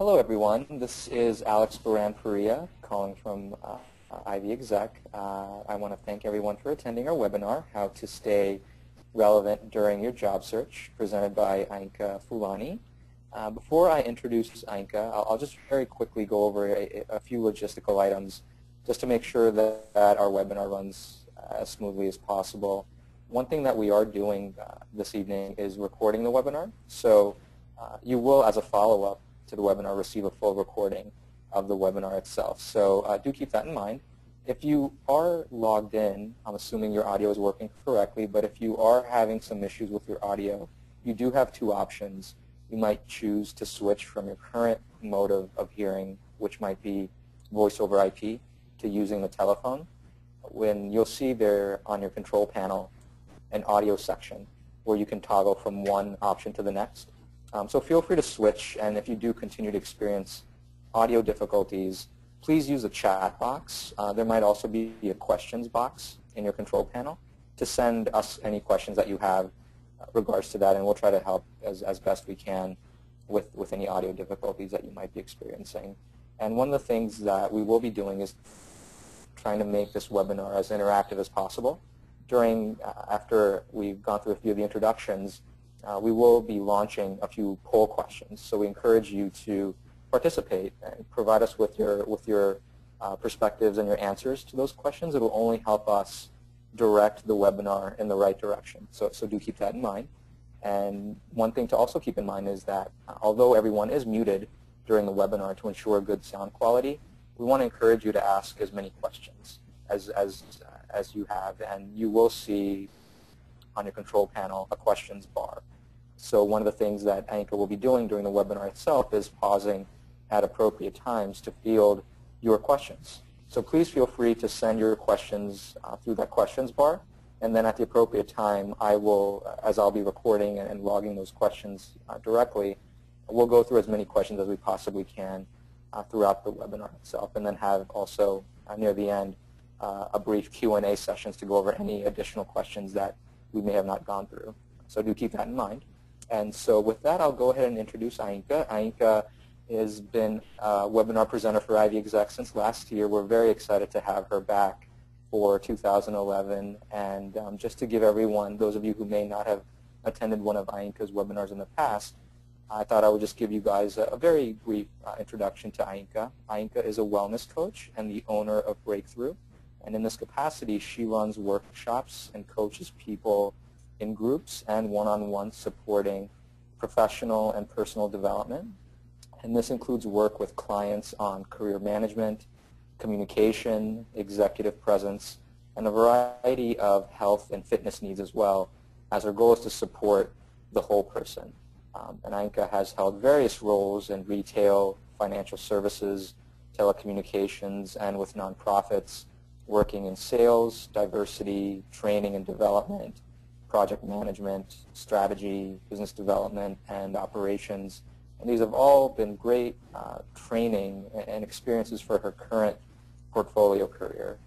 Hello, everyone. This is Alex Baran-Faria calling from Ivy Exec. I want to thank everyone for attending our webinar, How to Stay Relevant During Your Job Search, presented by Ainka Fulani. Before I introduce Ainka, I'll just very quickly go over a few logistical items just to make sure that our webinar runs as smoothly as possible. One thing that we are doing this evening is recording the webinar. So you will, as a follow-up to the webinar, receive a full recording of the webinar itself. So do keep that in mind. If you are logged in, I'm assuming your audio is working correctly, but if you are having some issues with your audio, you do have two options. You might choose to switch from your current mode of hearing, which might be voice over IP, to using the telephone. When you'll see there on your control panel an audio section where you can toggle from one option to the next. So feel free to switch, and if you do continue to experience audio difficulties, please use the chat box. There might also be a questions box in your control panel to send us any questions that you have regards to that, and we'll try to help as best we can with any audio difficulties that you might be experiencing. And one of the things that we will be doing is trying to make this webinar as interactive as possible. After we've gone through a few of the introductions, we will be launching a few poll questions. So we encourage you to participate and provide us with your perspectives and your answers to those questions. It will only help us direct the webinar in the right direction. So do keep that in mind. And one thing to also keep in mind is that although everyone is muted during the webinar to ensure good sound quality, we want to encourage you to ask as many questions as you have, and you will see on your control panel a questions bar. So one of the things that Ainka will be doing during the webinar itself is pausing at appropriate times to field your questions. So please feel free to send your questions through that questions bar, and then at the appropriate time, I will, as I'll be recording and logging those questions directly, we'll go through as many questions as we possibly can throughout the webinar itself, and then have also near the end a brief Q&A sessions to go over any additional questions that we may have not gone through. So do keep that in mind. And so with that, I'll go ahead and introduce Ainka. Ainka has been a webinar presenter for Ivy Exec since last year. We're very excited to have her back for 2011. And just to give everyone, those of you who may not have attended one of Ainka's webinars in the past, I thought I would just give you guys a very brief introduction to Ainka. Ainka is a wellness coach and the owner of Breakthrough. And in this capacity, she runs workshops and coaches people in groups and one-on-one supporting professional and personal development. And this includes work with clients on career management, communication, executive presence, and a variety of health and fitness needs as well, as her goal is to support the whole person. And Ainka has held various roles in retail, financial services, telecommunications, and with nonprofits, working in sales, diversity, training and development, project management, strategy, business development, and operations. And these have all been great training and experiences for her current portfolio career.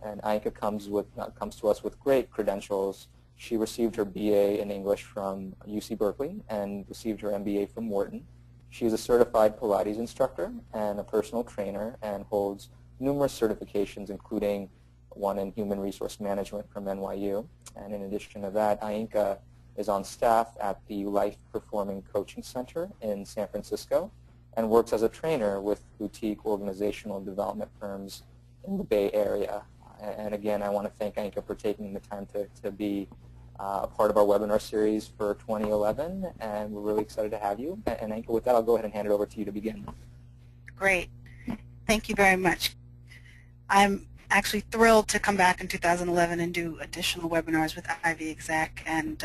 And Ainka comes to us with great credentials. She received her BA in English from UC Berkeley and received her MBA from Wharton. She is a certified Pilates instructor and a personal trainer and holds numerous certifications, including one in human resource management from NYU. And in addition to that, Ainka is on staff at the Life Performing Coaching Center in San Francisco and works as a trainer with boutique organizational development firms in the Bay Area. And again, I want to thank Ainka for taking the time to be a part of our webinar series for 2011, and we're really excited to have you. And Ainka, with that, I'll go ahead and hand it over to you to begin. Great. Thank you very much. I'm actually thrilled to come back in 2011 and do additional webinars with Ivy Exec, and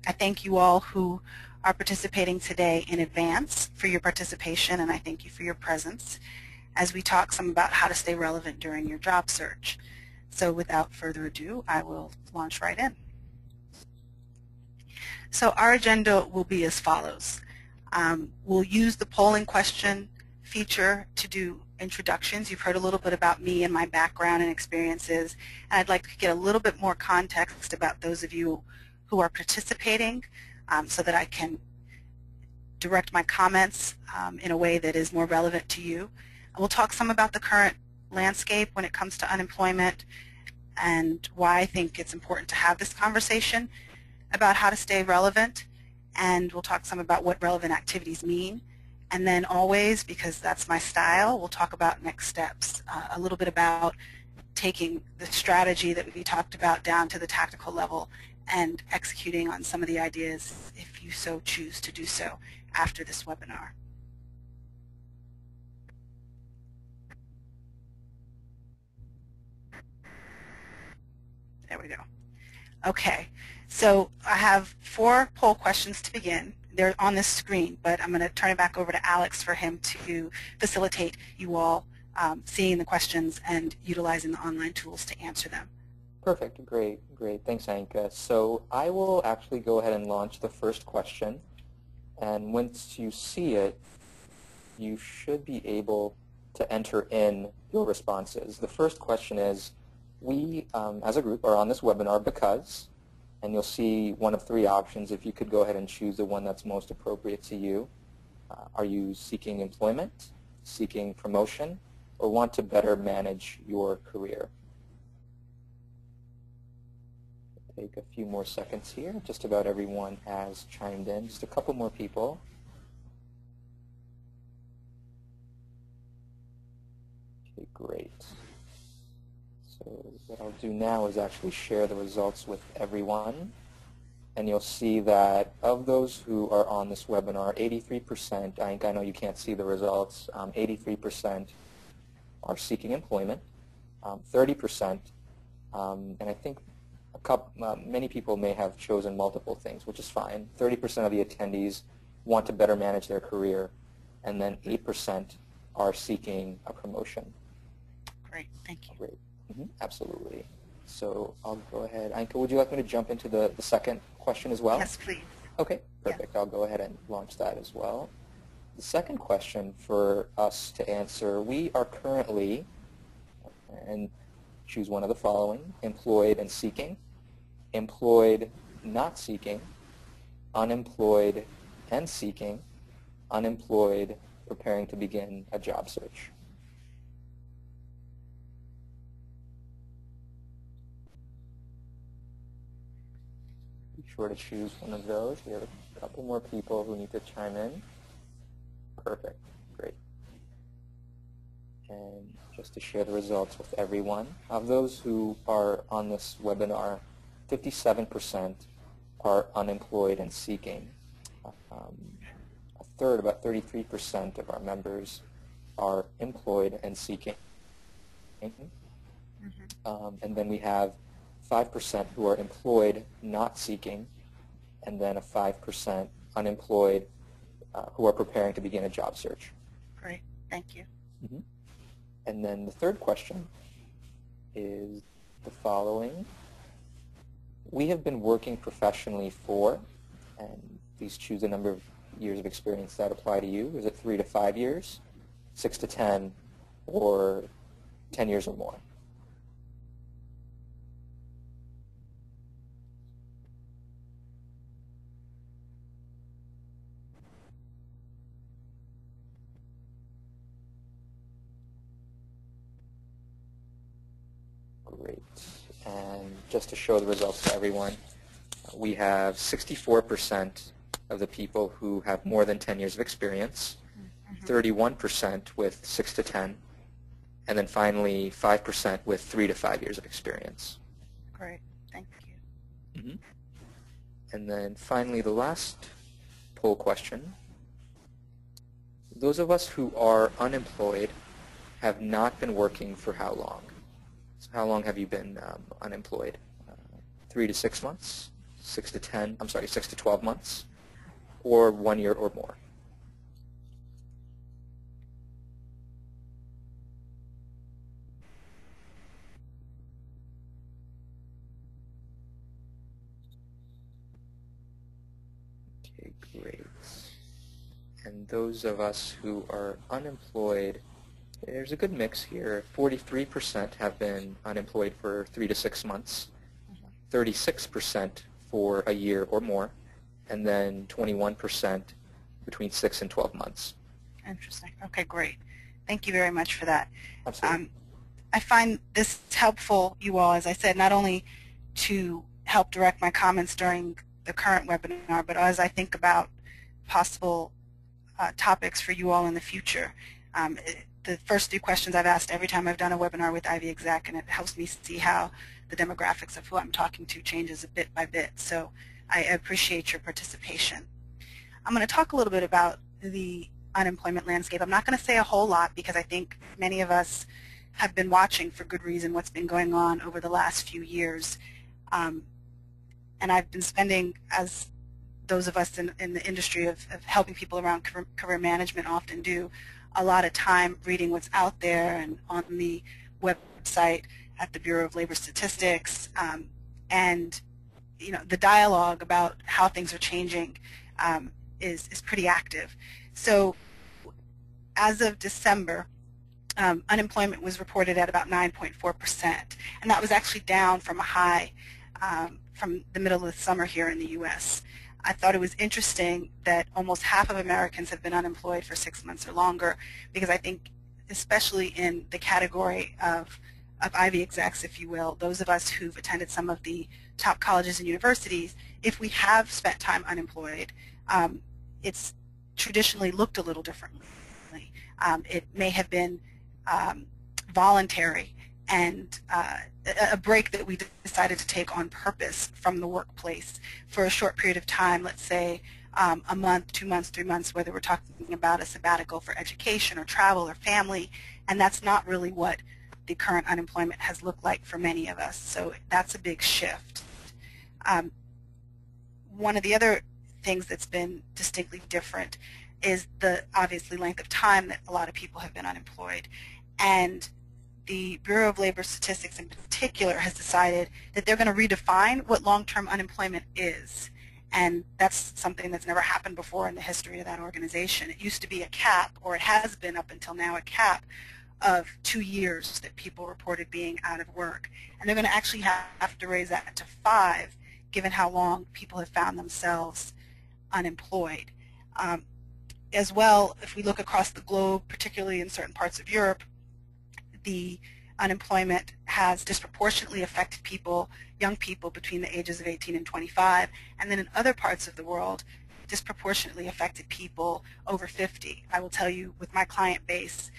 I thank you all who are participating today in advance for your participation, and I thank you for your presence as we talk some about how to stay relevant during your job search. So without further ado, I will launch right in. So our agenda will be as follows. We'll use the polling question feature to do introductions. You've heard a little bit about me and my background and experiences, and I'd like to get a little bit more context about those of you who are participating so that I can direct my comments in a way that is more relevant to you. We'll talk some about the current landscape when it comes to unemployment and why I think it's important to have this conversation about how to stay relevant, and we'll talk some about what relevant activities mean. And then always, because that's my style, we'll talk about next steps, a little bit about taking the strategy that we talked about down to the tactical level and executing on some of the ideas if you so choose to do so after this webinar. There we go. Okay, so I have 4 poll questions to begin. They're on this screen, but I'm going to turn it back over to Alex for him to facilitate you all seeing the questions and utilizing the online tools to answer them. Perfect. Great. Thanks, Anka. So I will actually go ahead and launch the first question. And once you see it, you should be able to enter in your responses. The first question is, we as a group are on this webinar because, and you'll see one of 3 options. If you could go ahead and choose the one that's most appropriate to you. Are you seeking employment, seeking promotion, or want to better manage your career? Take a few more seconds here. Just about everyone has chimed in. Just a couple more people. Okay, great. So what I'll do now is actually share the results with everyone. And you'll see that of those who are on this webinar, 83%, I know you can't see the results, 83% are seeking employment, 30%, and I think many people may have chosen multiple things, which is fine. 30% of the attendees want to better manage their career, and then 8% are seeking a promotion. Great, thank you. Great, absolutely. So I'll go ahead. Anka, would you like me to jump into the second question as well? Yes, please. Okay, perfect. Yeah. I'll go ahead and launch that as well. The second question for us to answer, we are currently, and choose one of the following, employed and seeking, employed not seeking, unemployed and seeking, unemployed preparing to begin a job search. Be sure to choose one of those. We have a couple more people who need to chime in. Perfect. Great. And just to share the results with everyone, of those who are on this webinar, 57% are unemployed and seeking. A third, about 33% of our members are employed and seeking. And then we have 5% who are employed, not seeking, and then a 5% unemployed who are preparing to begin a job search. Great, thank you. And then the third question is the following. We have been working professionally for, and please choose a number of years of experience that apply to you. Is it 3 to 5 years, 6 to 10, or 10 years or more? Great. And just to show the results to everyone, we have 64% of the people who have more than 10 years of experience, 31% with 6 to 10, and then finally 5% with 3 to 5 years of experience. Great. Thank you. And then finally the last poll question. Those of us who are unemployed have not been working for how long? So how long have you been unemployed? 3 to 6 months, 6 to 12 months, or 1 year or more? Okay, great. And those of us who are unemployed, there's a good mix here. 43% have been unemployed for 3 to 6 months, 36% for a year or more, and then 21% between 6 and 12 months. Interesting. Okay, great. Thank you very much for that. Absolutely. I find this helpful, you all, as I said, not only to help direct my comments during the current webinar, but as I think about possible topics for you all in the future. The first 3 questions I've asked every time I've done a webinar with Ivy Exec, and it helps me see how the demographics of who I'm talking to changes a bit by bit. So I appreciate your participation. I'm going to talk a little bit about the unemployment landscape. I'm not going to say a whole lot because I think many of us have been watching for good reason what's been going on over the last few years. And I've been spending, as those of us in the industry of helping people around career management often do, a lot of time reading what's out there and on the website at the Bureau of Labor Statistics, and the dialogue about how things are changing is pretty active. So as of December, unemployment was reported at about 9.4%, and that was actually down from a high from the middle of the summer here in the U.S. I thought it was interesting that almost half of Americans have been unemployed for 6 months or longer, because I think, especially in the category of Ivy execs, if you will, those of us who've attended some of the top colleges and universities, if we have spent time unemployed, it's traditionally looked a little differently. It may have been voluntary and a break that we decided to take on purpose from the workplace for a short period of time, let's say a month, 2 months, 3 months, whether we're talking about a sabbatical for education or travel or family, and that's not really what the current unemployment has looked like for many of us. So that's a big shift. One of the other things that's been distinctly different is the obviously length of time that a lot of people have been unemployed. And the Bureau of Labor Statistics in particular has decided that they're going to redefine what long-term unemployment is. And that's something that's never happened before in the history of that organization. It used to be a cap, or it has been up until now, a cap of 2 years that people reported being out of work. And they're going to actually have to raise that to 5, given how long people have found themselves unemployed. As well, if we look across the globe, particularly in certain parts of Europe, the unemployment has disproportionately affected people, young people between the ages of 18 and 25, and then in other parts of the world, disproportionately affected people over 50. I will tell you, with my client base,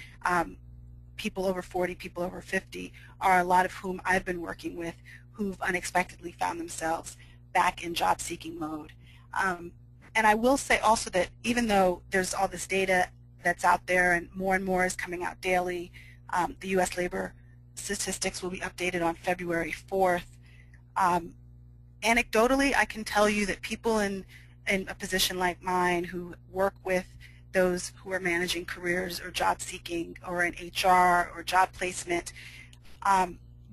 people over 40, people over 50 are a lot of whom I've been working with who've unexpectedly found themselves back in job-seeking mode. And I will say also that even though there's all this data that's out there and more is coming out daily, the U.S. labor statistics will be updated on February 4th. Anecdotally, I can tell you that people in a position like mine who work with those who are managing careers or job seeking or in HR or job placement,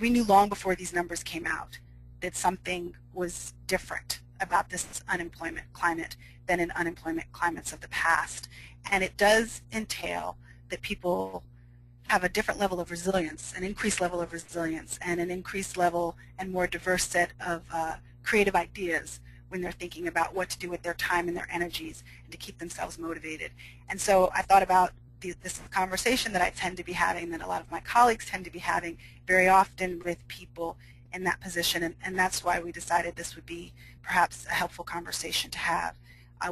we knew long before these numbers came out that something was different about this unemployment climate than in unemployment climates of the past. And it does entail that people have a different level of resilience, an increased level of resilience, and an increased level and more diverse set of creative ideas when they're thinking about what to do with their time and their energies and to keep themselves motivated. And so I thought about this conversation that I tend to be having, that a lot of my colleagues tend to be having very often with people in that position, and that's why we decided this would be perhaps a helpful conversation to have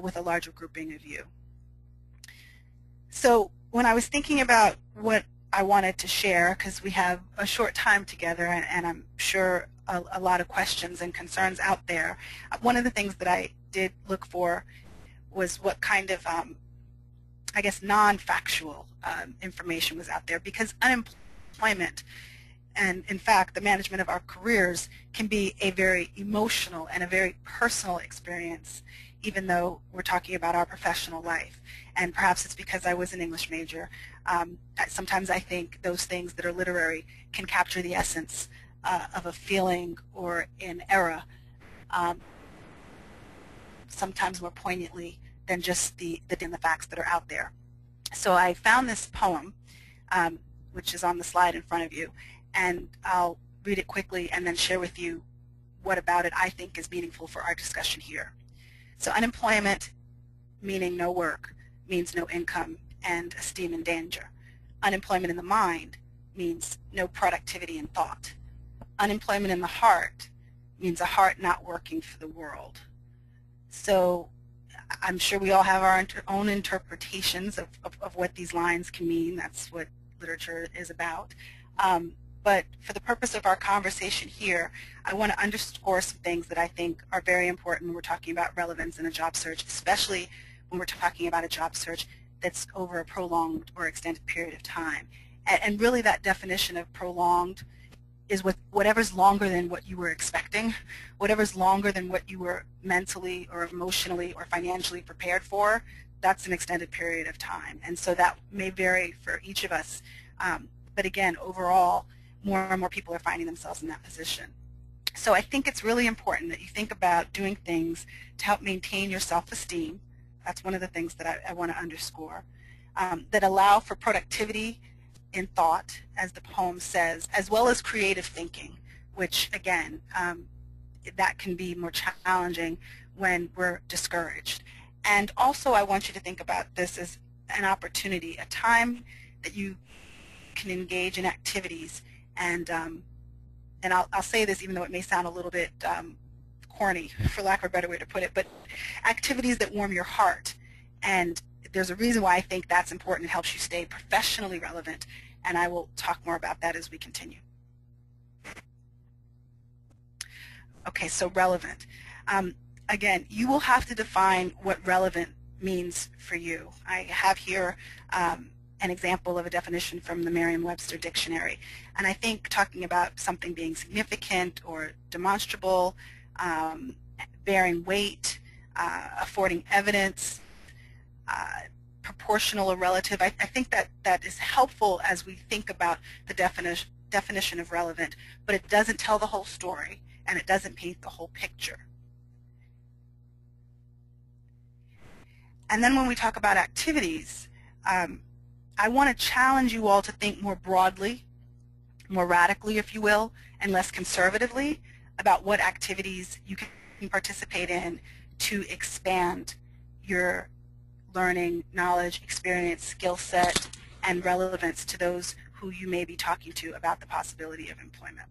with a larger grouping of you. So when I was thinking about what I wanted to share, because we have a short time together and I'm sure a lot of questions and concerns out there, one of the things that I did look for was what kind of, I guess, non-factual information was out there, because unemployment and, in fact, the management of our careers can be a very emotional and a very personal experience, even though we're talking about our professional life. And perhaps it's because I was an English major. Sometimes I think those things that are literary can capture the essence of a feeling or an era, sometimes more poignantly than just the facts that are out there. So I found this poem, which is on the slide in front of you, and I'll read it quickly and then share with you what about it I think is meaningful for our discussion here. So unemployment meaning no work, means no income and esteem in danger. Unemployment in the mind means no productivity in thought. Unemployment in the heart means a heart not working for the world. So I'm sure we all have our own interpretations of what these lines can mean. That's what literature is about. But for the purpose of our conversation here, I want to underscore some things that I think are very important when we're talking about relevance in a job search, especially when we're talking about a job search that's over a prolonged or extended period of time. And really that definition of prolonged is whatever's longer than what you were expecting, whatever's longer than what you were mentally or emotionally or financially prepared for, that's an extended period of time. And so that may vary for each of us. But again, overall, more and more people are finding themselves in that position. So I think it's really important that you think about doing things to help maintain your self-esteem. That's one of the things that I want to underscore, that allow for productivity in thought, as the poem says, as well as creative thinking, which again, that can be more challenging when we're discouraged. And also I want you to think about this as an opportunity, a time that you can engage in activities, and I'll say this even though it may sound a little bit corny, for lack of a better way to put it, but activities that warm your heart. And there's a reason why I think that's important. It helps you stay professionally relevant, and I will talk more about that as we continue. Okay, so relevant. Again, you will have to define what relevant means for you. I have here an example of a definition from the Merriam-Webster dictionary, and I think talking about something being significant or demonstrable, bearing weight, affording evidence, proportional or relative, I think that is helpful as we think about the definition of relevant, but it doesn't tell the whole story and it doesn't paint the whole picture. And then when we talk about activities, I want to challenge you all to think more broadly, more radically, if you will, and less conservatively about what activities you can participate in to expand your learning, knowledge, experience, skill set, and relevance to those who you may be talking to about the possibility of employment.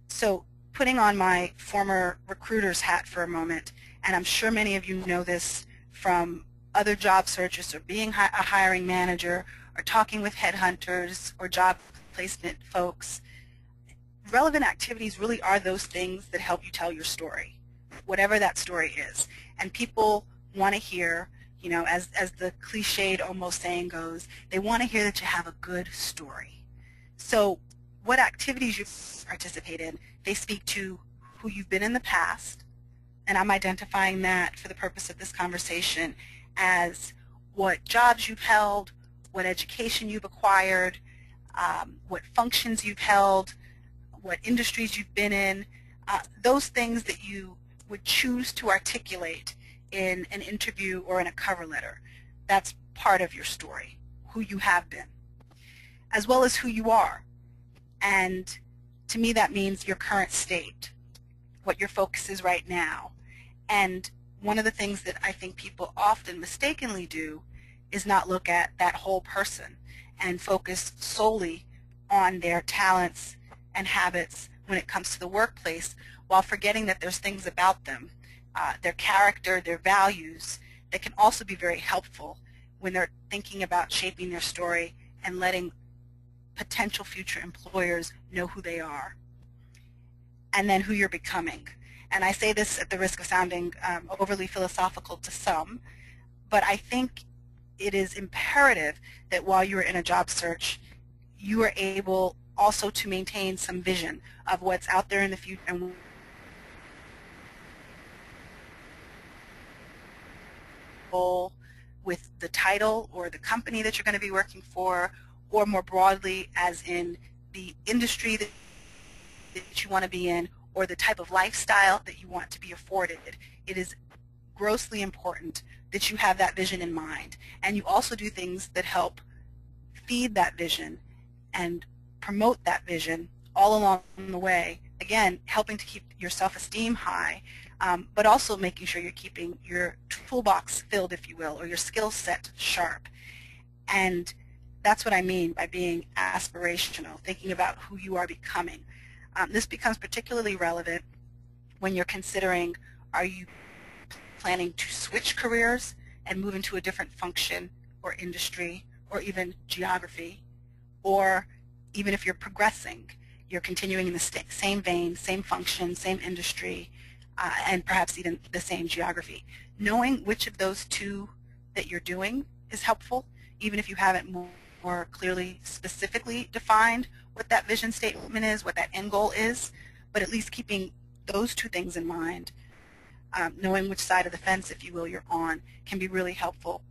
So putting on my former recruiter's hat for a moment, and I'm sure many of you know this from other job searches or being a hiring manager or talking with headhunters or job placement folks, relevant activities really are those things that help you tell your story, whatever that story is. And people want to hear, you know, as the cliched almost saying goes, they want to hear that you have a good story. So what activities you participate in, they speak to who you've been in the past, and I'm identifying that for the purpose of this conversation as what jobs you've held, what education you've acquired, what functions you've held, what industries you've been in, those things that you would choose to articulate in an interview or in a cover letter. That's part of your story, who you have been, as well as who you are. And to me that means your current state, what your focus is right now. And one of the things that I think people often mistakenly do is not look at that whole person and focus solely on their talents and habits when it comes to the workplace, while forgetting that there's things about them, their character, their values, that can also be very helpful when they're thinking about shaping their story and letting potential future employers know who they are, and then who you're becoming. And I say this at the risk of sounding overly philosophical to some, but I think it is imperative that while you're in a job search, you are able also to maintain some vision of what's out there in the future and with the title or the company that you're going to be working for, or more broadly as in the industry that you want to be in, or the type of lifestyle that you want to be afforded. It is grossly important that you have that vision in mind, and you also do things that help feed that vision and promote that vision all along the way, again helping to keep your self-esteem high, but also making sure you're keeping your toolbox filled, if you will, or your skill set sharp. And that's what I mean by being aspirational, thinking about who you are becoming. This becomes particularly relevant when you're considering, are you planning to switch careers and move into a different function or industry or even geography, or even if you're progressing, you're continuing in the same vein, same function, same industry, and perhaps even the same geography. Knowing which of those two that you're doing is helpful, even if you haven't more clearly, specifically defined what that vision statement is, what that end goal is, but at least keeping those two things in mind, knowing which side of the fence, if you will, you're on, can be really helpful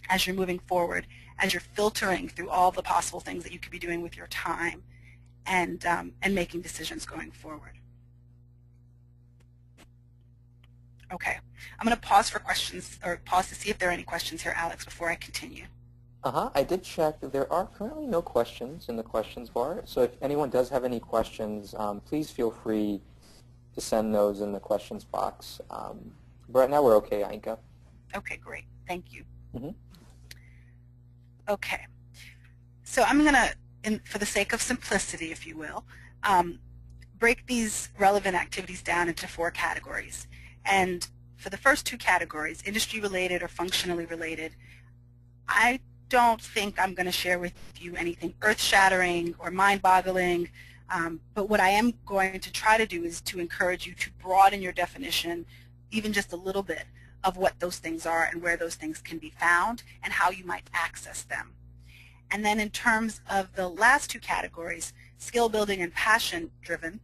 as you're moving forward, as you're filtering through all the possible things that you could be doing with your time and making decisions going forward. Okay, I'm going to pause for questions, or pause to see if there are any questions here, Alex, before I continue. I did check. There are currently no questions in the questions bar, so if anyone does have any questions, please feel free to send those in the questions box. But right now we're okay, Ainka. Okay, great. Thank you. Mm-hmm. Okay, so I'm going to, for the sake of simplicity, if you will, break these relevant activities down into 4 categories. And for the first 2 categories, industry-related or functionally related, I don't think I'm going to share with you anything earth-shattering or mind-boggling, but what I am going to try to do is to encourage you to broaden your definition even just a little bit of what those things are and where those things can be found and how you might access them. And then in terms of the last 2 categories, skill building and passion driven,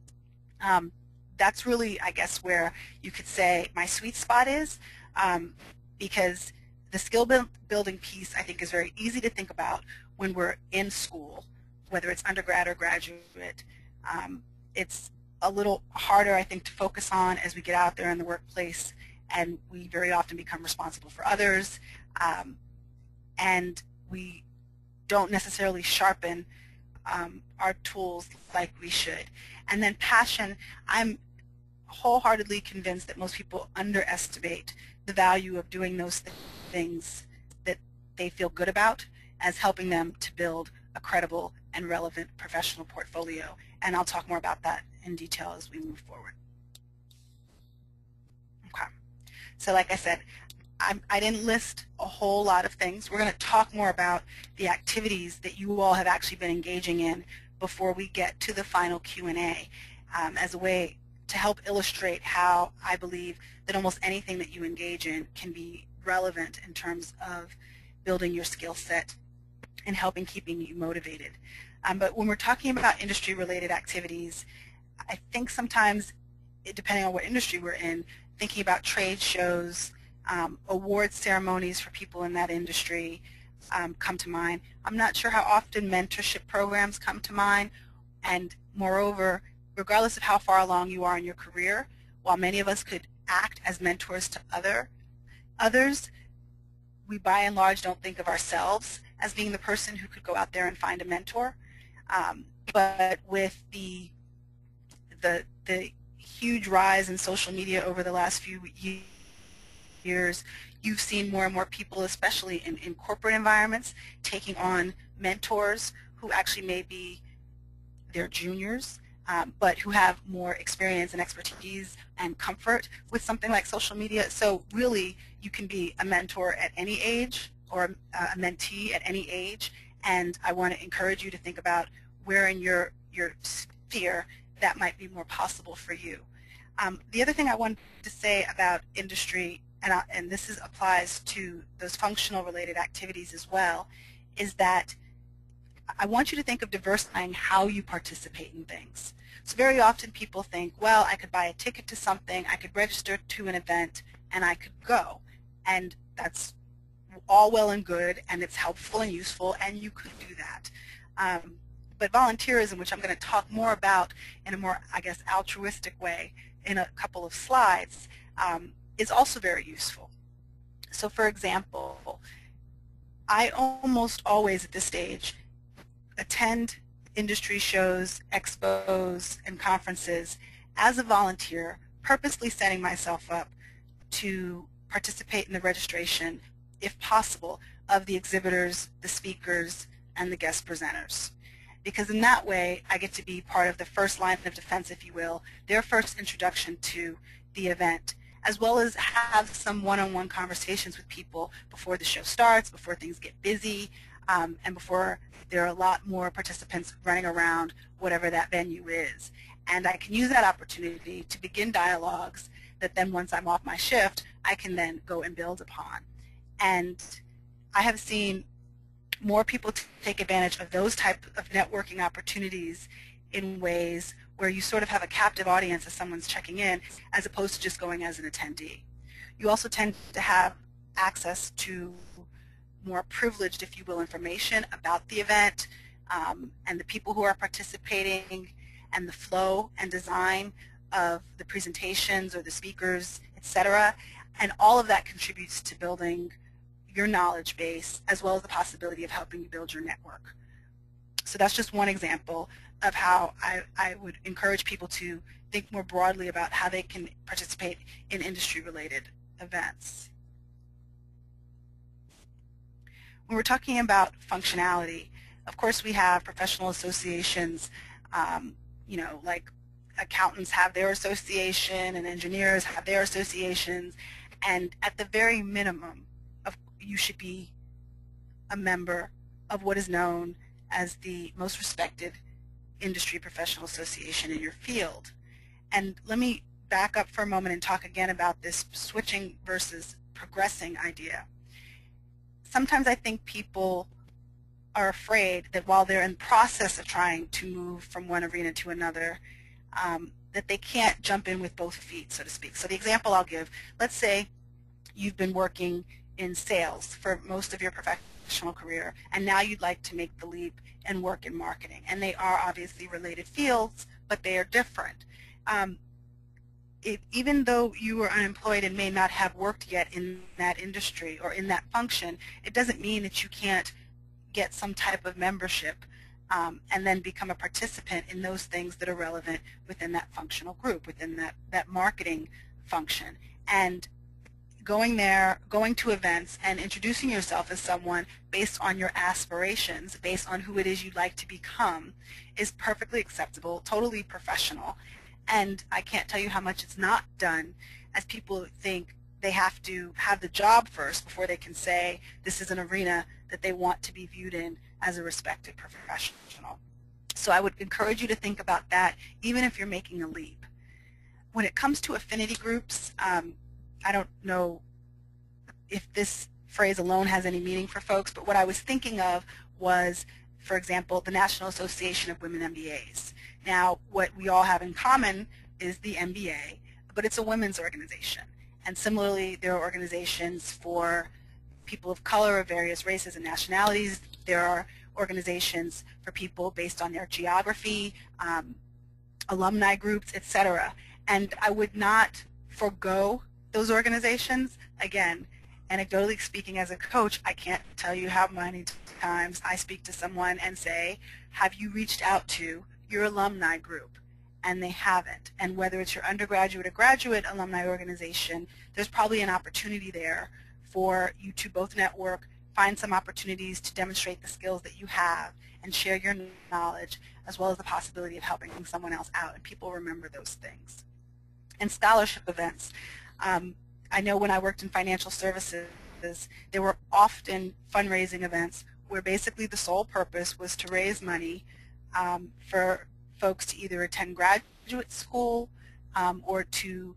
that's really, I guess, where you could say my sweet spot is, because the skill building piece, I think, is very easy to think about when we're in school, whether it's undergrad or graduate. It's a little harder, I think, to focus on as we get out there in the workplace, and we very often become responsible for others, and we don't necessarily sharpen our tools like we should. And then passion, I'm wholeheartedly convinced that most people underestimate the value of doing those things that they feel good about as helping them to build a credible and relevant professional portfolio. And I'll talk more about that in detail as we move forward. Okay. So like I said, I didn't list a whole lot of things. We're going to talk more about the activities that you all have actually been engaging in before we get to the final Q&A, as a way to help illustrate how I believe that almost anything that you engage in can be relevant in terms of building your skill set and helping keeping you motivated. But when we're talking about industry-related activities, I think sometimes, depending on what industry we're in, thinking about trade shows, award ceremonies for people in that industry come to mind. I'm not sure how often mentorship programs come to mind, and moreover, regardless of how far along you are in your career, while many of us could act as mentors to others, we by and large don't think of ourselves as being the person who could go out there and find a mentor. But with the huge rise in social media over the last few years, you've seen more and more people, especially in corporate environments, taking on mentors who actually may be their juniors, but who have more experience and expertise and comfort with something like social media. So really, you can be a mentor at any age or a mentee at any age, and I want to encourage you to think about where in your sphere that might be more possible for you. The other thing I wanted to say about industry, and this applies to those functional related activities as well, is that I want you to think of diversifying how you participate in things. So very often people think, well, I could buy a ticket to something, I could register to an event, and I could go. And that's all well and good, and it's helpful and useful, and you could do that. But volunteerism, which I'm going to talk more about in a more, I guess, altruistic way in a couple of slides, is also very useful. So for example, I almost always at this stage attend industry shows, expos, and conferences as a volunteer purposely setting myself up to participate in the registration, if possible, of the exhibitors, the speakers, and the guest presenters. Because in that way, I get to be part of the first line of defense, if you will, their first introduction to the event, as well as have some one-on-one conversations with people before the show starts, before things get busy, and before there are a lot more participants running around whatever that venue is. And I can use that opportunity to begin dialogues that then once I'm off my shift, I can then go and build upon. And I have seen more people take advantage of those type of networking opportunities in ways where you sort of have a captive audience as someone's checking in, as opposed to just going as an attendee. You also tend to have access to more privileged, if you will, information about the event and the people who are participating and the flow and design of the presentations or the speakers, etc. And all of that contributes to building your knowledge base, as well as the possibility of helping you build your network. So that's just one example of how I would encourage people to think more broadly about how they can participate in industry-related events. When we're talking about functionality, of course we have professional associations, you know, like accountants have their association and engineers have their associations, and at the very minimum, you should be a member of what is known as the most respected industry professional association in your field. And let me back up for a moment and talk again about this switching versus progressing idea. Sometimes I think people are afraid that while they're in the process of trying to move from one arena to another, that they can't jump in with both feet, so to speak. So the example I'll give, let's say you've been working in sales for most of your professional career, and now you'd like to make the leap and work in marketing. And they are obviously related fields, but they are different. Even though you are unemployed and may not have worked yet in that industry or in that function, it doesn't mean that you can't get some type of membership and then become a participant in those things that are relevant within that functional group, within that marketing function. And going there, going to events, and introducing yourself as someone based on your aspirations, based on who it is you'd like to become, is perfectly acceptable, totally professional. And I can't tell you how much it's not done, as people think they have to have the job first before they can say this is an arena that they want to be viewed in as a respected professional. So I would encourage you to think about that, even if you're making a leap. When it comes to affinity groups, I don't know if this phrase alone has any meaning for folks, but what I was thinking of was, for example, the National Association of Women MBAs. Now, what we all have in common is the MBA, but it's a women's organization. And similarly, there are organizations for people of color of various races and nationalities. There are organizations for people based on their geography, alumni groups, etc. And I would not forego those organizations. Again, anecdotally speaking, as a coach, I can't tell you how many times I speak to someone and say, have you reached out to your alumni group? And they haven't. And whether it's your undergraduate or graduate alumni organization, there's probably an opportunity there for you to both network, find some opportunities to demonstrate the skills that you have, and share your knowledge, as well as the possibility of helping someone else out. And people remember those things. And scholarship events. I know when I worked in financial services, there were often fundraising events where basically the sole purpose was to raise money for folks to either attend graduate school or to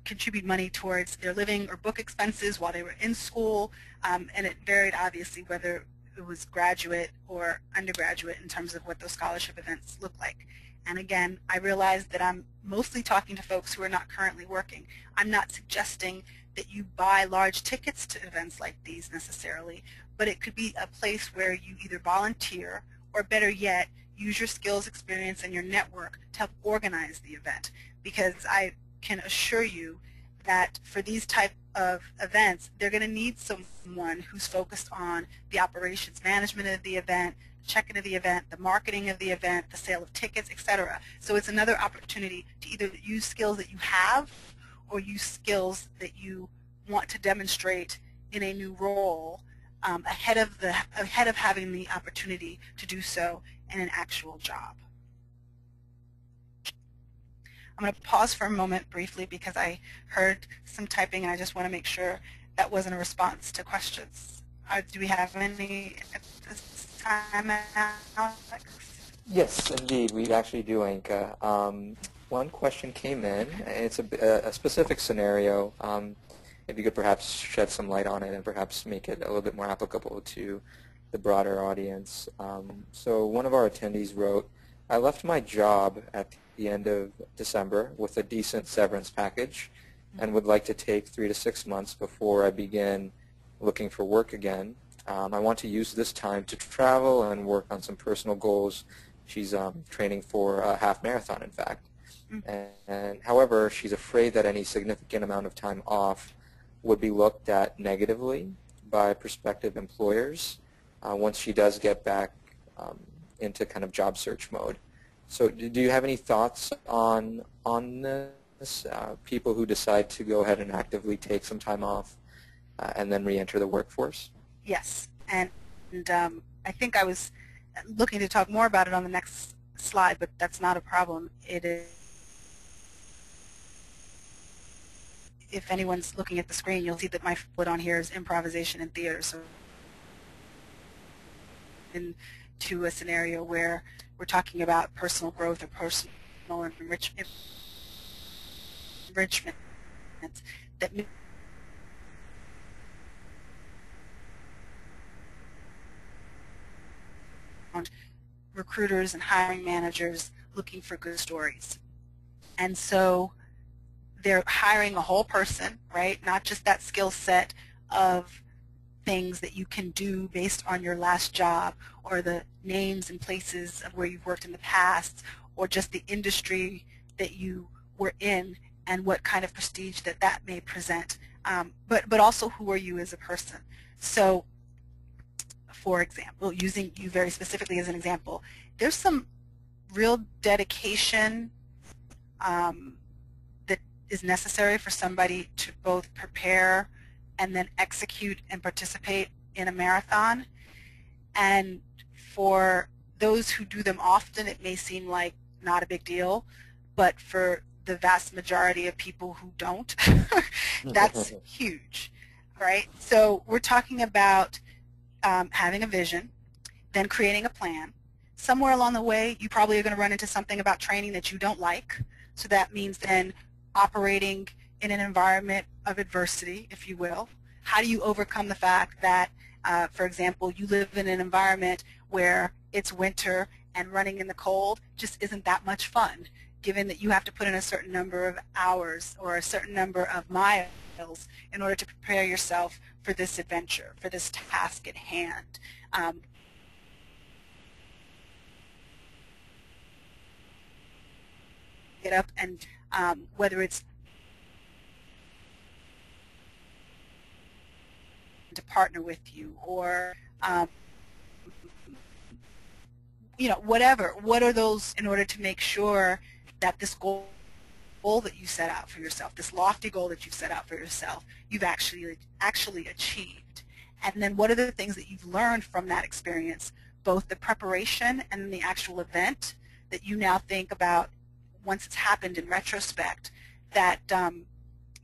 contribute money towards their living or book expenses while they were in school, and it varied obviously whether it was graduate or undergraduate in terms of what those scholarship events look like. And again, I realize that I'm mostly talking to folks who are not currently working. I'm not suggesting that you buy large tickets to events like these necessarily, but it could be a place where you either volunteer or, better yet, use your skills, experience, and your network to help organize the event. Because I can assure you that for these type of events, they're going to need someone who's focused on the operations management of the event, check-in of the event, the marketing of the event, the sale of tickets, etc. So it's another opportunity to either use skills that you have or use skills that you want to demonstrate in a new role ahead of having the opportunity to do so in an actual job. I'm going to pause for a moment briefly because I heard some typing and I just want to make sure that wasn't a response to questions. Do we have any at this time, Alex? Yes, indeed, we actually do, Anka. One question came in. It's a specific scenario. If you could perhaps shed some light on it and perhaps make it a little bit more applicable to the broader audience. So one of our attendees wrote, I left my job at the end of December with a decent severance package and would like to take 3 to 6 months before I begin looking for work again. I want to use this time to travel and work on some personal goals. She's training for a half marathon, in fact. And however, she's afraid that any significant amount of time off would be looked at negatively by prospective employers once she does get back into kind of job search mode. So do you have any thoughts on this? People who decide to go ahead and actively take some time off and then re-enter the workforce? Yes, and I think I was looking to talk more about it on the next slide, but that's not a problem. It is. If anyone's looking at the screen, you'll see that my foot on here is improvisation in theater. So into a scenario where we're talking about personal growth or personal enrichment that recruiters and hiring managers looking for good stories. And so they're hiring a whole person, right? Not just that skill set of things that you can do based on your last job or the names and places of where you've worked in the past or just the industry that you were in and what kind of prestige that may present, but also who are you as a person. So for example, using you very specifically as an example, there's some real dedication that is necessary for somebody to both prepare and then execute and participate in a marathon. And for those who do them often, it may seem like not a big deal, but for the vast majority of people who don't, that's huge, right? So we're talking about having a vision, then creating a plan. Somewhere along the way, you probably are going to run into something about training that you don't like. So that means then operating in an environment of adversity, if you will. How do you overcome the fact that, for example, you live in an environment where it's winter and running in the cold just isn't that much fun, given that you have to put in a certain number of hours or a certain number of miles in order to prepare yourself for this adventure, for this task at hand. Get up and whether it's to partner with you or you know, whatever. What are those in order to make sure that this goal that you set out for yourself, this lofty goal that you've set out for yourself, you've actually achieved? And then what are the things that you've learned from that experience, both the preparation and the actual event that you now think about once it's happened in retrospect that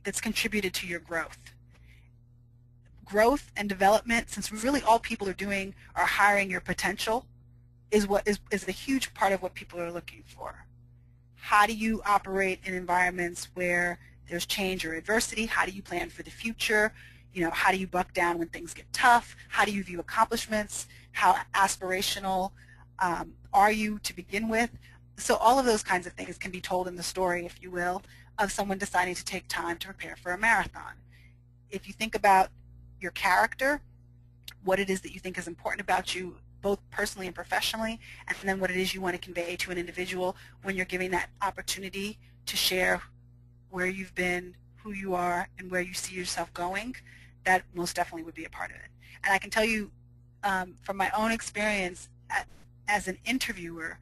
that's contributed to your growth. Growth and development, since really all people are doing are hiring your potential, is what is a huge part of what people are looking for. How do you operate in environments where there's change or adversity? How do you plan for the future? You know, how do you buck down when things get tough? How do you view accomplishments? How aspirational are you to begin with? So all of those kinds of things can be told in the story, if you will, of someone deciding to take time to prepare for a marathon. If you think about your character, what it is that you think is important about you, both personally and professionally, and then what it is you want to convey to an individual when you're giving that opportunity to share where you've been, who you are and where you see yourself going, that most definitely would be a part of it. And I can tell you from my own experience as an interviewer,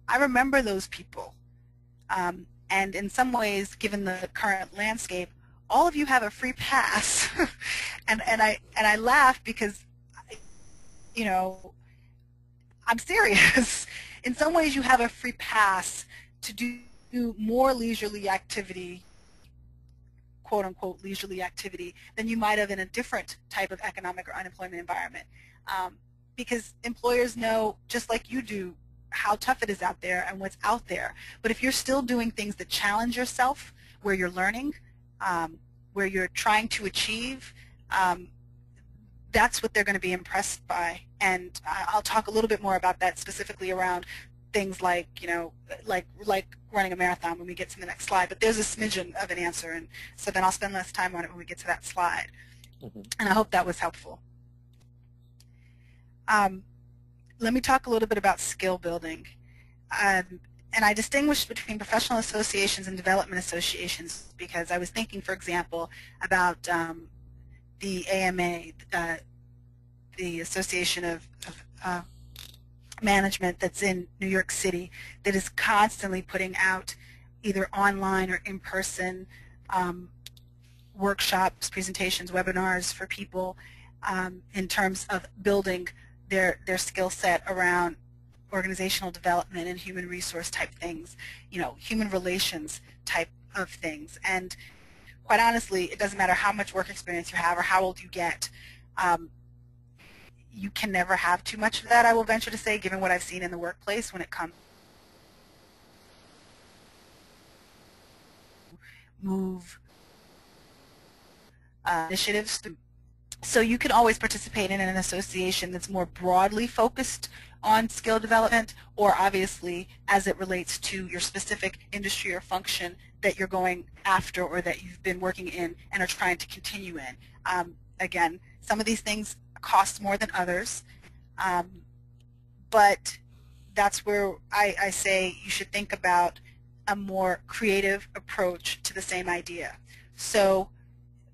I remember those people. And in some ways, given the current landscape, all of you have a free pass. and I laugh because, you know, I'm serious. In some ways, you have a free pass to do more leisurely activity, quote unquote leisurely activity, than you might have in a different type of economic or unemployment environment. Because employers know, just like you do, how tough it is out there and what's out there. But if you're still doing things that challenge yourself, where you're learning, where you're trying to achieve, that's what they're going to be impressed by. And I'll talk a little bit more about that specifically around things like, you know, like running a marathon when we get to the next slide. But there's a smidgen of an answer, and so then I'll spend less time on it when we get to that slide. And I hope that was helpful. Let me talk a little bit about skill building. And I distinguish between professional associations and development associations because I was thinking, for example, about the AMA, the Association of Management that's in New York City, that is constantly putting out either online or in-person workshops, presentations, webinars for people in terms of building their skill set around organizational development and human resource type things, you know, human relations type of things. And quite honestly, it doesn't matter how much work experience you have or how old you get. You can never have too much of that, I will venture to say, given what I've seen in the workplace when it comes to move initiatives. So you can always participate in an association that's more broadly focused on skill development, or obviously as it relates to your specific industry or function that you're going after or that you've been working in and are trying to continue in. Again, some of these things cost more than others, but that's where I say you should think about a more creative approach to the same idea. So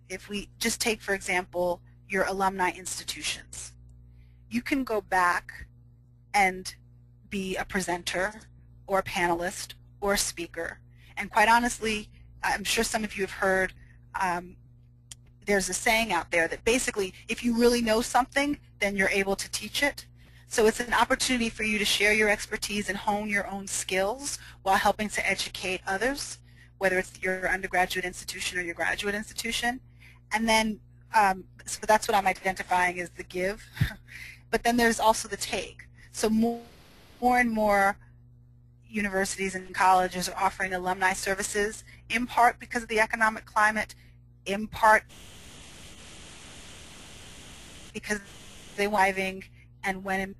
if we just take, for example, your alumni institutions, you can go back and be a presenter or a panelist or a speaker. And quite honestly, I'm sure some of you have heard there's a saying out there that basically if you really know something, then you're able to teach it. So it's an opportunity for you to share your expertise and hone your own skills while helping to educate others, whether it's your undergraduate institution or your graduate institution. And then, so that's what I'm identifying as the give. But then there's also the take. So more and more universities and colleges are offering alumni services, in part because of the economic climate, in part because they were thriving, and when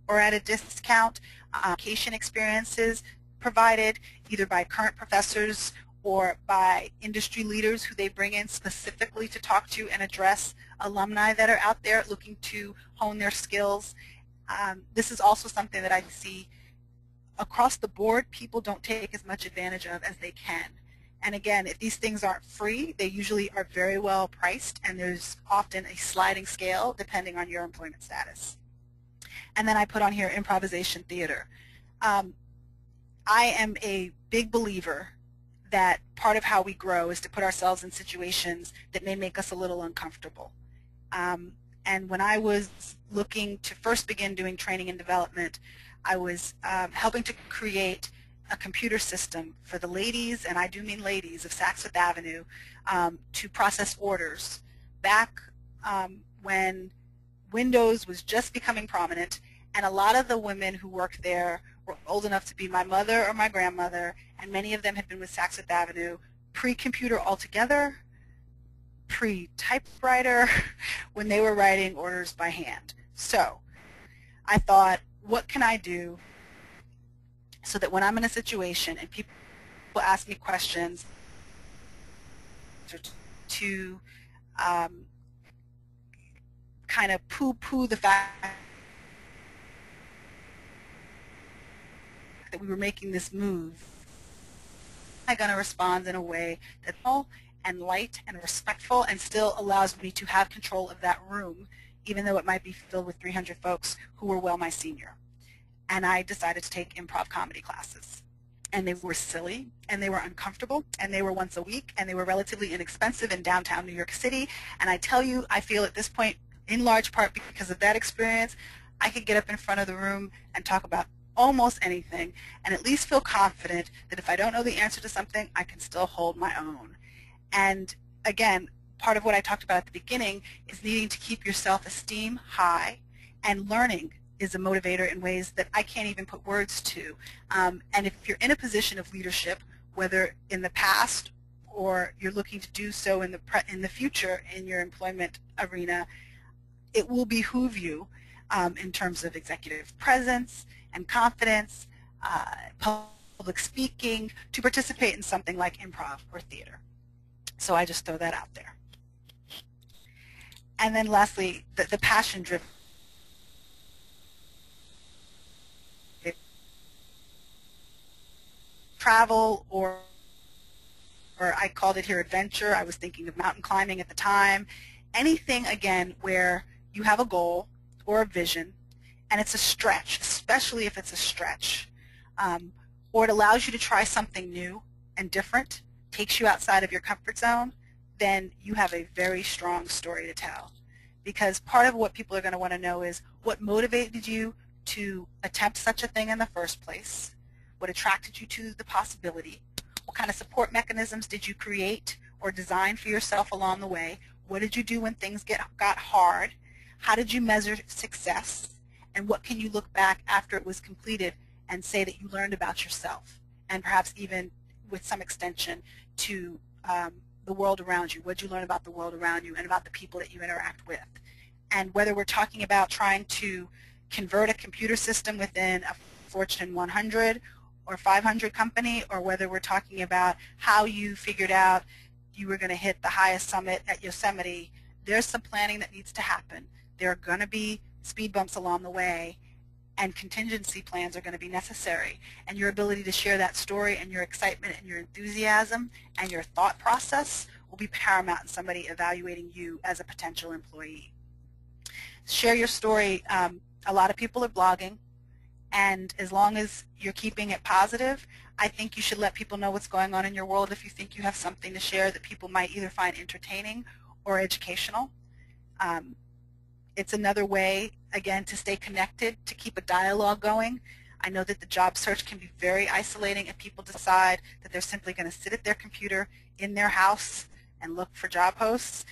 or at a discount, education experiences provided either by current professors or by industry leaders who they bring in specifically to talk to and address alumni that are out there looking to hone their skills. This is also something that I see across the board. People don't take as much advantage of as they can. And again, if these things aren't free, they usually are very well priced, and there's often a sliding scale depending on your employment status. And then I put on here improvisation theater. I am a big believer that part of how we grow is to put ourselves in situations that may make us a little uncomfortable. And when I was looking to first begin doing training and development, I was helping to create a computer system for the ladies, and I do mean ladies, of Saks Fifth Avenue to process orders back when Windows was just becoming prominent, and a lot of the women who worked there were old enough to be my mother or my grandmother, and many of them had been with Saks Fifth Avenue pre-computer altogether, pre-typewriter, when they were writing orders by hand. So I thought, what can I do so that when I'm in a situation and people ask me questions to kind of poo-poo the fact that we were making this move, I'm going to respond in a way that's small and light and respectful and still allows me to have control of that room, even though it might be filled with 300 folks who were well my senior. And I decided to take improv comedy classes. And they were silly, and they were uncomfortable, and they were once a week, and they were relatively inexpensive in downtown New York City. And I tell you, I feel at this point, in large part because of that experience, I could get up in front of the room and talk about almost anything and at least feel confident that if I don't know the answer to something, I can still hold my own. And again, part of what I talked about at the beginning is needing to keep your self-esteem high, and learning is a motivator in ways that I can't even put words to. And if you're in a position of leadership, whether in the past or you're looking to do so in the future in your employment arena, it will behoove you in terms of executive presence and confidence, public speaking, to participate in something like improv or theater. So I just throw that out there. And then lastly, the passion-driven. Travel, or I called it here adventure. I was thinking of mountain climbing at the time. Anything, again, where you have a goal or a vision, and it's a stretch, especially if it's a stretch, or it allows you to try something new and different, takes you outside of your comfort zone, then you have a very strong story to tell. Because part of what people are going to want to know is what motivated you to attempt such a thing in the first place, what attracted you to the possibility, what kind of support mechanisms did you create or design for yourself along the way, what did you do when things got hard, how did you measure success, and what can you look back after it was completed and say that you learned about yourself, and perhaps even with some extension to the world around you. What did you learn about the world around you and about the people that you interact with? And whether we're talking about trying to convert a computer system within a Fortune 100 or 500 company, or whether we're talking about how you figured out you were going to hit the highest summit at Yosemite, there's some planning that needs to happen. There are going to be speed bumps along the way, and contingency plans are going to be necessary. And your ability to share that story and your excitement and your enthusiasm and your thought process will be paramount in somebody evaluating you as a potential employee. Share your story. A lot of people are blogging, and as long as you're keeping it positive, I think you should let people know what's going on in your world if you think you have something to share that people might either find entertaining or educational. It's another way, again, to stay connected, to keep a dialogue going. I know that the job search can be very isolating if people decide that they're simply going to sit at their computer in their house and look for job posts.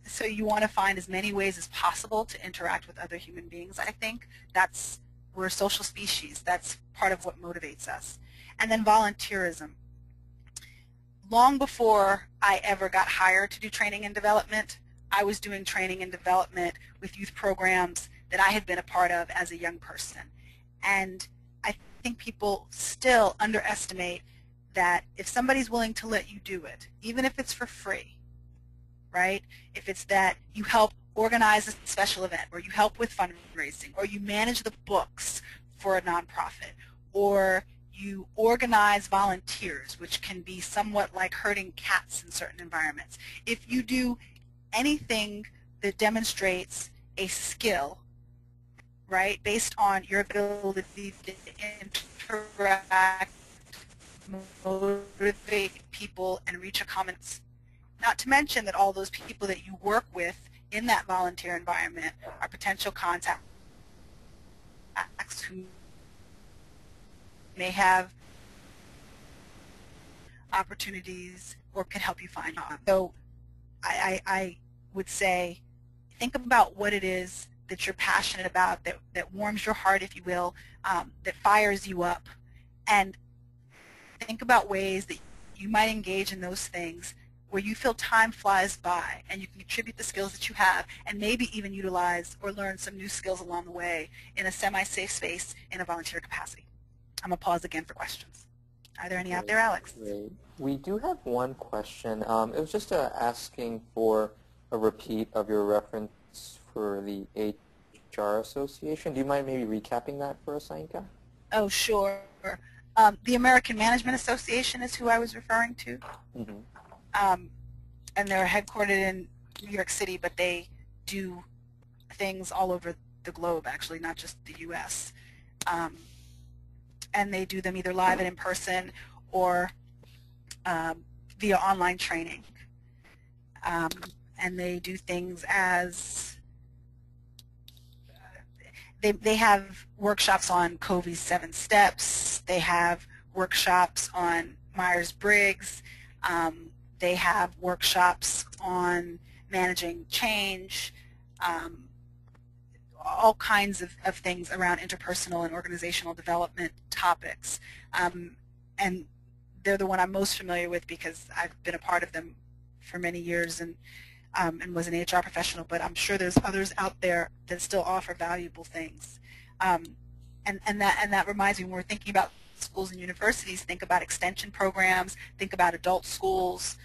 So you want to find as many ways as possible to interact with other human beings, I think. We're a social species. That's part of what motivates us. And then volunteerism. Long before I ever got hired to do training and development, I was doing training and development with youth programs that I had been a part of as a young person. And I think people still underestimate that if somebody's willing to let you do it, even if it's for free, right? If it's that you help organize a special event, or you help with fundraising, or you manage the books for a nonprofit, or you organize volunteers, which can be somewhat like herding cats in certain environments. If you do anything that demonstrates a skill, right, based on your ability to interact, motivate people, and reach a common, not to mention that all those people that you work with in that volunteer environment are potential contacts who may have opportunities or can help you find jobs. So I would say, think about what it is that you're passionate about, that warms your heart, if you will, that fires you up, and think about ways that you might engage in those things where you feel time flies by and you can contribute the skills that you have and maybe even utilize or learn some new skills along the way in a semi-safe space in a volunteer capacity. I'm going to pause again for questions. Are there any out there, Alex? Great. We do have one question. It was just asking for a repeat of your reference for the HR Association. Do you mind maybe recapping that for us, Ainka? Oh, sure. The American Management Association is who I was referring to. Mm-hmm. And they're headquartered in New York City, but they do things all over the globe, actually, not just the U.S. And they do them either live and in person or via online training. And they do things as they have workshops on Covey's 7 Steps. They have workshops on Myers-Briggs. They have workshops on managing change, all kinds of things around interpersonal and organizational development topics. And they're the one I'm most familiar with because I've been a part of them for many years and was an HR professional, but I'm sure there's others out there that still offer valuable things. And that reminds me, when we're thinking about schools and universities, think about extension programs, think about adult schools.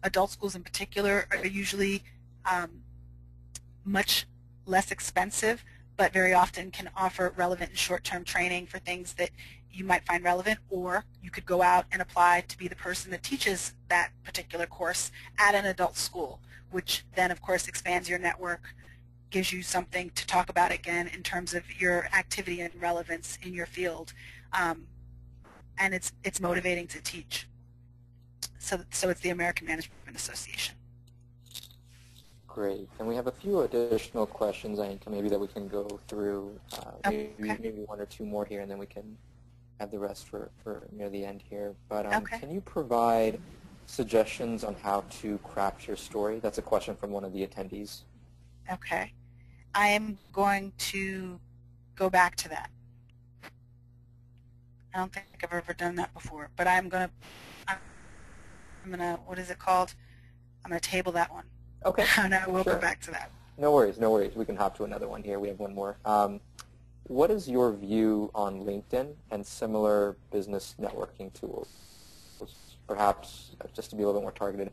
Adult schools in particular are usually much less expensive, but very often can offer relevant and short-term training for things that you might find relevant, or you could go out and apply to be the person that teaches that particular course at an adult school, which then of course expands your network, gives you something to talk about again in terms of your activity and relevance in your field, and it's motivating to teach. So it's the American Management Association. Great. And we have a few additional questions, I think, maybe that we can go through. Maybe one or two more here, and then we can have the rest for near the end here. But can you provide suggestions on how to craft your story? That's a question from one of the attendees. Okay. I am going to go back to that. I don't think I've ever done that before, but I'm gonna, what is it called? I'm gonna table that one. Okay. And I will go back to that. No worries, no worries. We can hop to another one here. We have one more. What is your view on LinkedIn and similar business networking tools? Perhaps, just to be a little bit more targeted,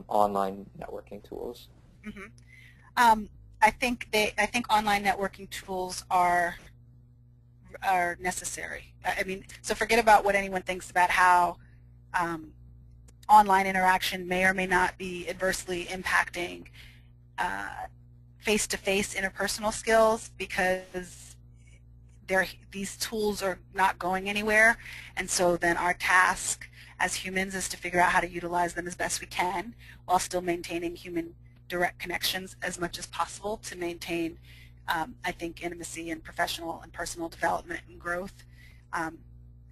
online networking tools. Mm-hmm. I think online networking tools are necessary. I mean, so forget about what anyone thinks about how online interaction may or may not be adversely impacting face-to-face interpersonal skills, because these tools are not going anywhere, and so then our task as humans is to figure out how to utilize them as best we can while still maintaining human direct connections as much as possible to maintain, I think, intimacy and professional and personal development and growth,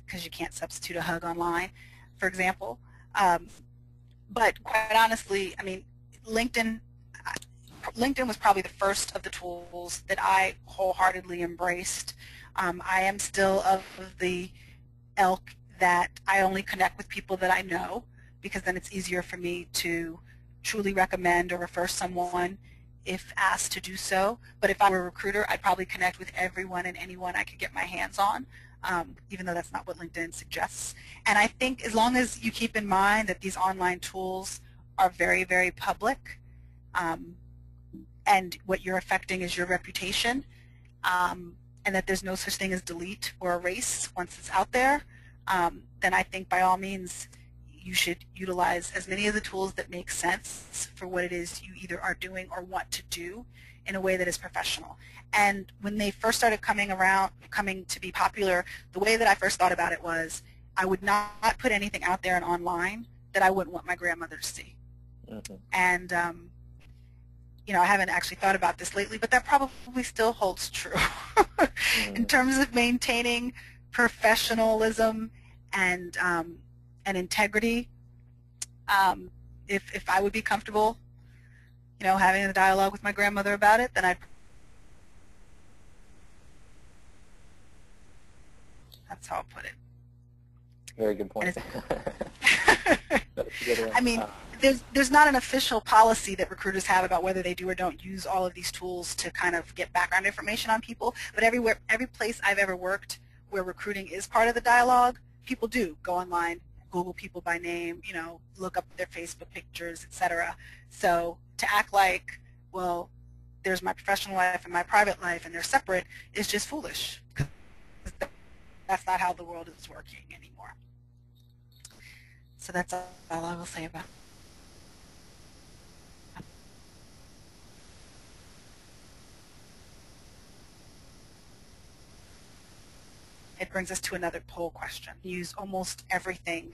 because you can't substitute a hug online, for example. But quite honestly, I mean, LinkedIn was probably the first of the tools that I wholeheartedly embraced. I am still of the ilk that I only connect with people that I know, because then it's easier for me to truly recommend or refer someone if asked to do so. But if I were a recruiter, I'd probably connect with everyone and anyone I could get my hands on, even though that's not what LinkedIn suggests. And I think as long as you keep in mind that these online tools are very, very public, and what you're affecting is your reputation, and that there's no such thing as delete or erase once it's out there, then I think by all means you should utilize as many of the tools that make sense for what it is you either are doing or want to do in a way that is professional. And when they first started coming to be popular, the way that I first thought about it was I would not put anything out there and online that I wouldn't want my grandmother to see. Mm-hmm. And you know, I haven't actually thought about this lately, but that probably still holds true in terms of maintaining professionalism and integrity. If I would be comfortable, you know, having a dialogue with my grandmother about it, then that's how I'll put it. Very good point. I mean, there's not an official policy that recruiters have about whether they do or don't use all of these tools to kind of get background information on people, but every place I've ever worked where recruiting is part of the dialogue, people do go online, Google people by name, you know, look up their Facebook pictures, etc. So to act like, well, there's my professional life and my private life and they're separate is just foolish. That's not how the world is working anymore. So that's all I will say about it. It brings us to another poll question. Use almost everything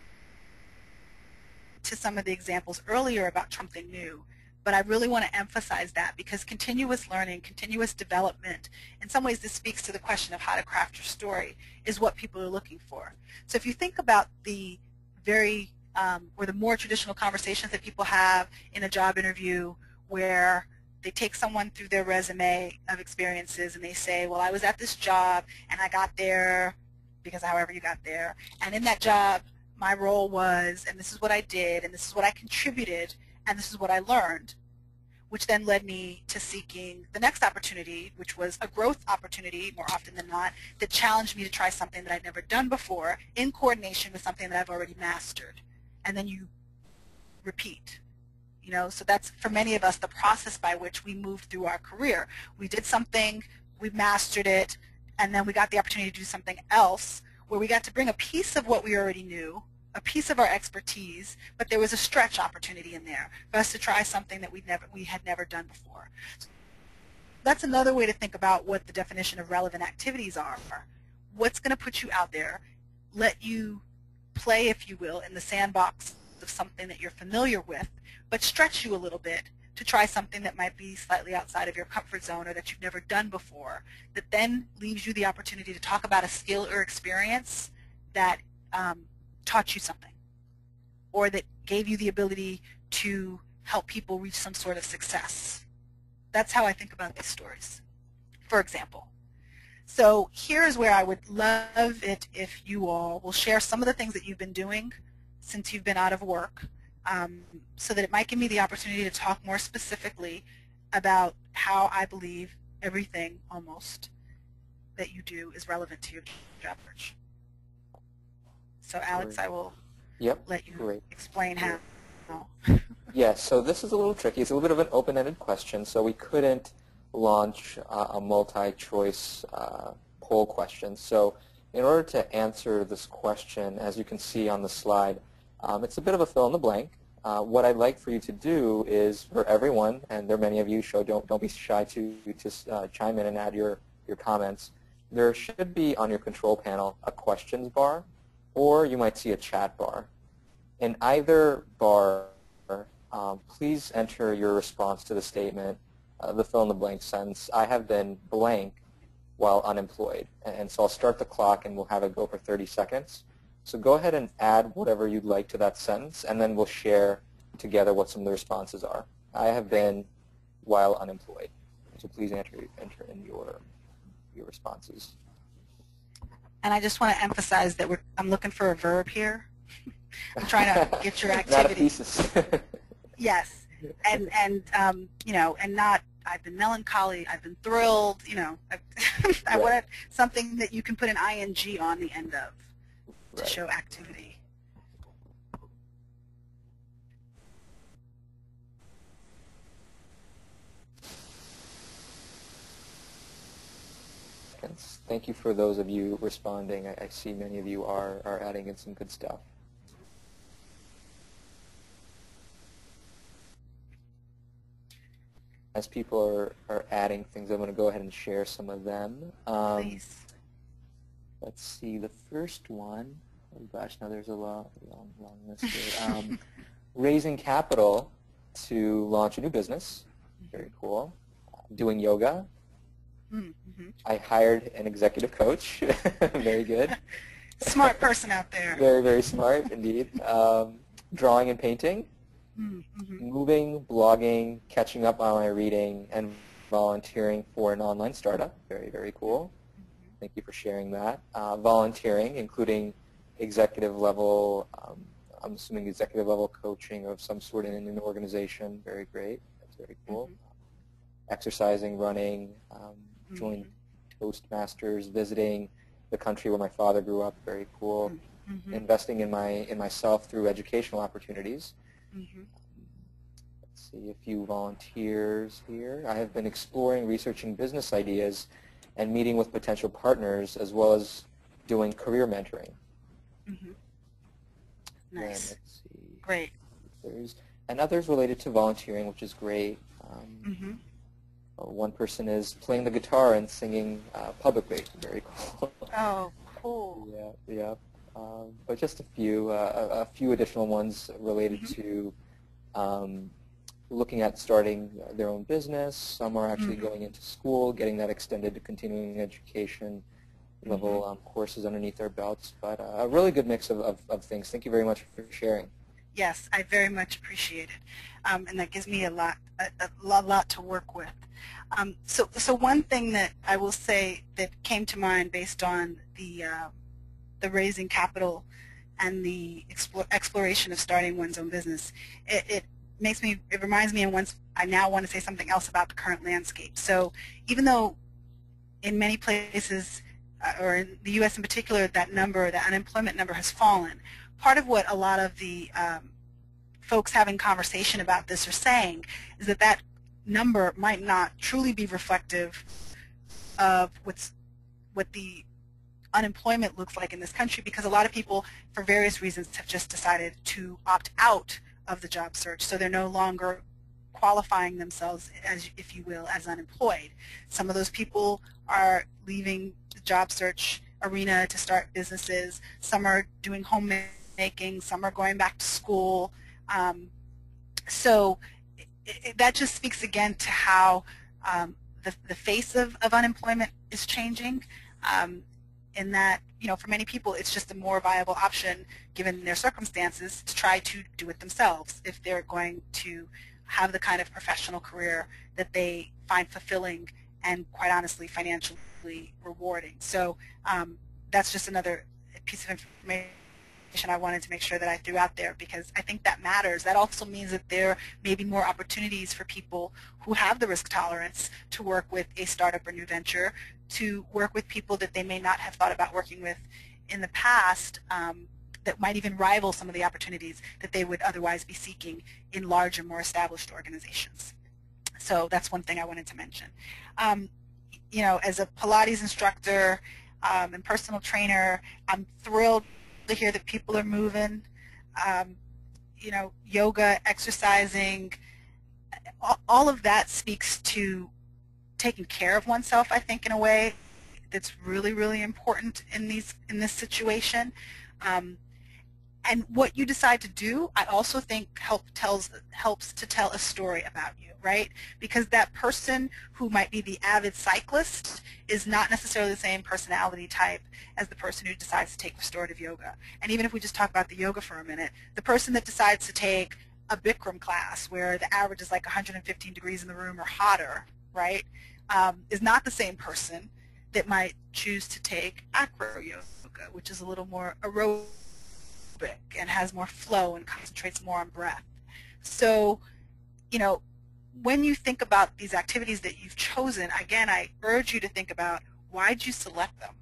to some of the examples earlier about something new, but I really want to emphasize that because continuous learning, continuous development, in some ways this speaks to the question of how to craft your story, is what people are looking for. So if you think about the very, or the more traditional conversations that people have in a job interview where they take someone through their resume of experiences and they say, well, I was at this job and I got there because however you got there, and in that job my role was, and this is what I did, and this is what I contributed, and this is what I learned, which then led me to seeking the next opportunity, which was a growth opportunity, more often than not, that challenged me to try something that I'd never done before in coordination with something that I've already mastered. And then you repeat. You know, so that's, for many of us, the process by which we moved through our career. We did something, we mastered it, and then we got the opportunity to do something else where we got to bring a piece of what we already knew, a piece of our expertise, but there was a stretch opportunity in there for us to try something that we had never done before. So that's another way to think about what the definition of relevant activities are. What's going to put you out there, let you play, if you will, in the sandbox of something that you're familiar with, but stretch you a little bit to try something that might be slightly outside of your comfort zone or that you've never done before, that then leaves you the opportunity to talk about a skill or experience that taught you something or that gave you the ability to help people reach some sort of success. That's how I think about these stories, for example. So here's where I would love it if you all will share some of the things that you've been doing since you've been out of work, so that it might give me the opportunity to talk more specifically about how I believe everything almost that you do is relevant to your job search. So Alex, I will let you explain how. Yes, so this is a little tricky. It's a little bit of an open-ended question, so we couldn't launch a multi-choice poll question. So in order to answer this question, as you can see on the slide, it's a bit of a fill in the blank. What I'd like for you to do is, for everyone, and there are many of you, so don't be shy to chime in and add your comments. There should be on your control panel a questions bar, or you might see a chat bar. In either bar, please enter your response to the statement, the fill-in-the-blank sentence, I have been blank while unemployed. And so I'll start the clock and we'll have it go for 30 seconds. So go ahead and add whatever you'd like to that sentence, and then we'll share together what some of the responses are. I have been while unemployed. So please enter in your responses. And I just want to emphasize that I'm looking for a verb here. I'm trying to get your activity. Not a thesis. Yes, and you know, and not I've been melancholy, I've been thrilled, you know. I want something that you can put an ing on the end of to show activity. Thank you for those of you responding. I see many of you are adding in some good stuff. As people are adding things, I'm going to go ahead and share some of them. Please. Let's see, the first one, oh gosh, now there's a long list here. Raising capital to launch a new business, very cool. Doing yoga. Mm-hmm. I hired an executive coach, very good. Smart person out there. Very, very smart indeed. Drawing and painting. Mm-hmm. Moving, blogging, catching up on my reading, and volunteering for an online startup. Very, very cool. Mm-hmm. Thank you for sharing that. Volunteering, including executive level, I'm assuming executive level coaching of some sort in an organization. Very great. That's very cool. Mm-hmm. Exercising, running, joining Toastmasters, visiting the country where my father grew up. Very cool. Mm-hmm. Investing in myself through educational opportunities. Mm-hmm. Let's see a few volunteers here. I have been exploring, researching business ideas and meeting with potential partners, as well as doing career mentoring. Mm-hmm. Then Nice. let's see. Great. And others related to volunteering, which is great. Mm-hmm. One person is playing the guitar and singing publicly. Very cool. Oh, cool. Yeah, yeah. But just a few additional ones related Mm-hmm. to looking at starting their own business. Some are actually Mm-hmm. going into school, getting that extended continuing education level Mm-hmm. courses underneath their belts. But a really good mix of things. Thank you very much for sharing. Yes, I very much appreciate it, and that gives me a lot to work with. So one thing that I will say that came to mind based on the raising capital and the exploration of starting one's own business, it reminds me, and once I now want to say something else about the current landscape. So even though in many places, or in the U.S. in particular, that number, the unemployment number, has fallen. Part of what a lot of the folks having conversation about this are saying is that that number might not truly be reflective of what the unemployment looks like in this country, because a lot of people, for various reasons, have just decided to opt out of the job search, so they're no longer qualifying themselves, as if you will, as unemployed. Some of those people are leaving the job search arena to start businesses. Some are doing homemaking. Some are going back to school. So that just speaks again to how the face of unemployment is changing. In that, for many people, it's just a more viable option, given their circumstances, to try to do it themselves if they're going to have the kind of professional career that they find fulfilling and, quite honestly, financially rewarding. So that's just another piece of information I wanted to make sure that I threw out there, because I think that matters. That also means that there may be more opportunities for people who have the risk tolerance to work with a startup or new venture, to work with people that they may not have thought about working with in the past, that might even rival some of the opportunities that they would otherwise be seeking in larger, more established organizations. So that's one thing I wanted to mention. As a Pilates instructor and personal trainer, I'm thrilled to hear that people are moving. Yoga, exercising, all of that speaks to taking care of oneself, I think, in a way that's really, really important in this situation. And what you decide to do, I also think helps to tell a story about you, right? Because that person who might be the avid cyclist is not necessarily the same personality type as the person who decides to take restorative yoga. And even if we just talk about the yoga for a minute, the person that decides to take a Bikram class, where the average is like 115 degrees in the room or hotter, right, is not the same person that might choose to take acro yoga, which is a little more aerobic and has more flow and concentrates more on breath. So, when you think about these activities that you've chosen, again, I urge you to think about, why did you select them?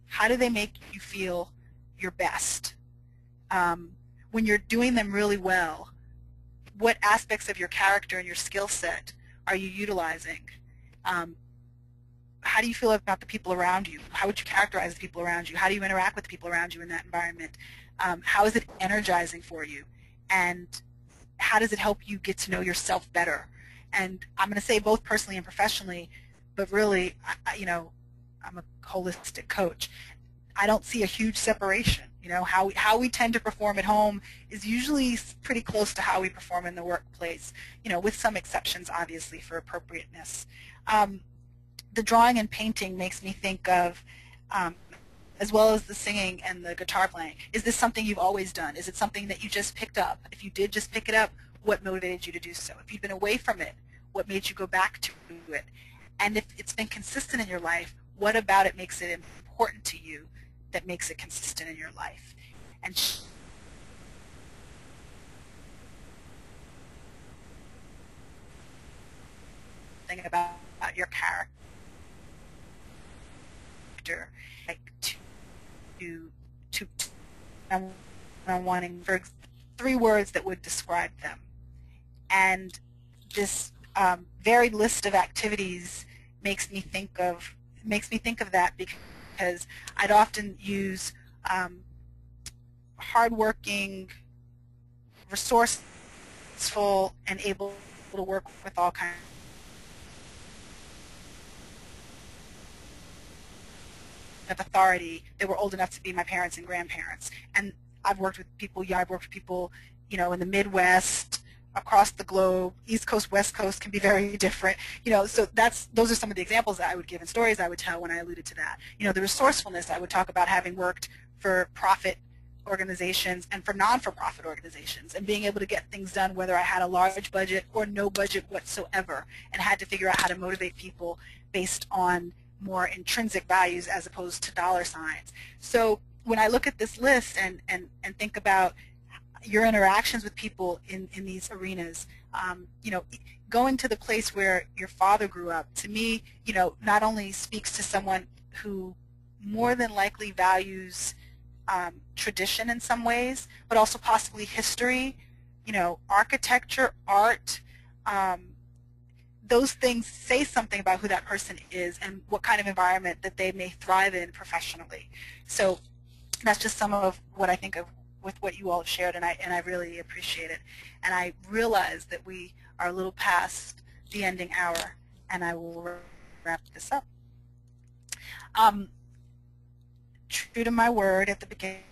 How do they make you feel your best? When you're doing them really well, what aspects of your character and your skill set are you utilizing? How do you feel about the people around you? How would you characterize the people around you? How do you interact with the people around you in that environment? How is it energizing for you? And how does it help you get to know yourself better? And I'm going to say both personally and professionally, but really, I'm a holistic coach. I don't see a huge separation. How we tend to perform at home is usually pretty close to how we perform in the workplace, with some exceptions, obviously, for appropriateness. The drawing and painting makes me think of, as well as the singing and the guitar playing, is this something you've always done? Is it something that you just picked up? If you did just pick it up, what motivated you to do so? If you've been away from it, what made you go back to it? And if it's been consistent in your life, what about it makes it important to you that makes it consistent in your life? And think about your character, like to I'm wanting for 3 words that would describe them. And this varied list of activities makes me think of that, because because I'd often use hardworking, resourceful, and able to work with all kinds of authority that were old enough to be my parents and grandparents. And I've worked with people, I've worked with people, in the Midwest, across the globe. East Coast, West Coast can be very different. So those are some of the examples that I would give and stories I would tell when I alluded to that. The resourcefulness, I would talk about having worked for profit organizations and for non-for-profit organizations and being able to get things done whether I had a large budget or no budget whatsoever, and had to figure out how to motivate people based on more intrinsic values as opposed to dollar signs. So when I look at this list and think about your interactions with people in these arenas, going to the place where your father grew up, to me, not only speaks to someone who more than likely values tradition in some ways, but also possibly history, architecture, art. Those things say something about who that person is and what kind of environment that they may thrive in professionally. So that's just some of what I think of with what you all have shared, and I really appreciate it. And I realize that we are a little past the ending hour, and I will wrap this up. True to my word at the beginning,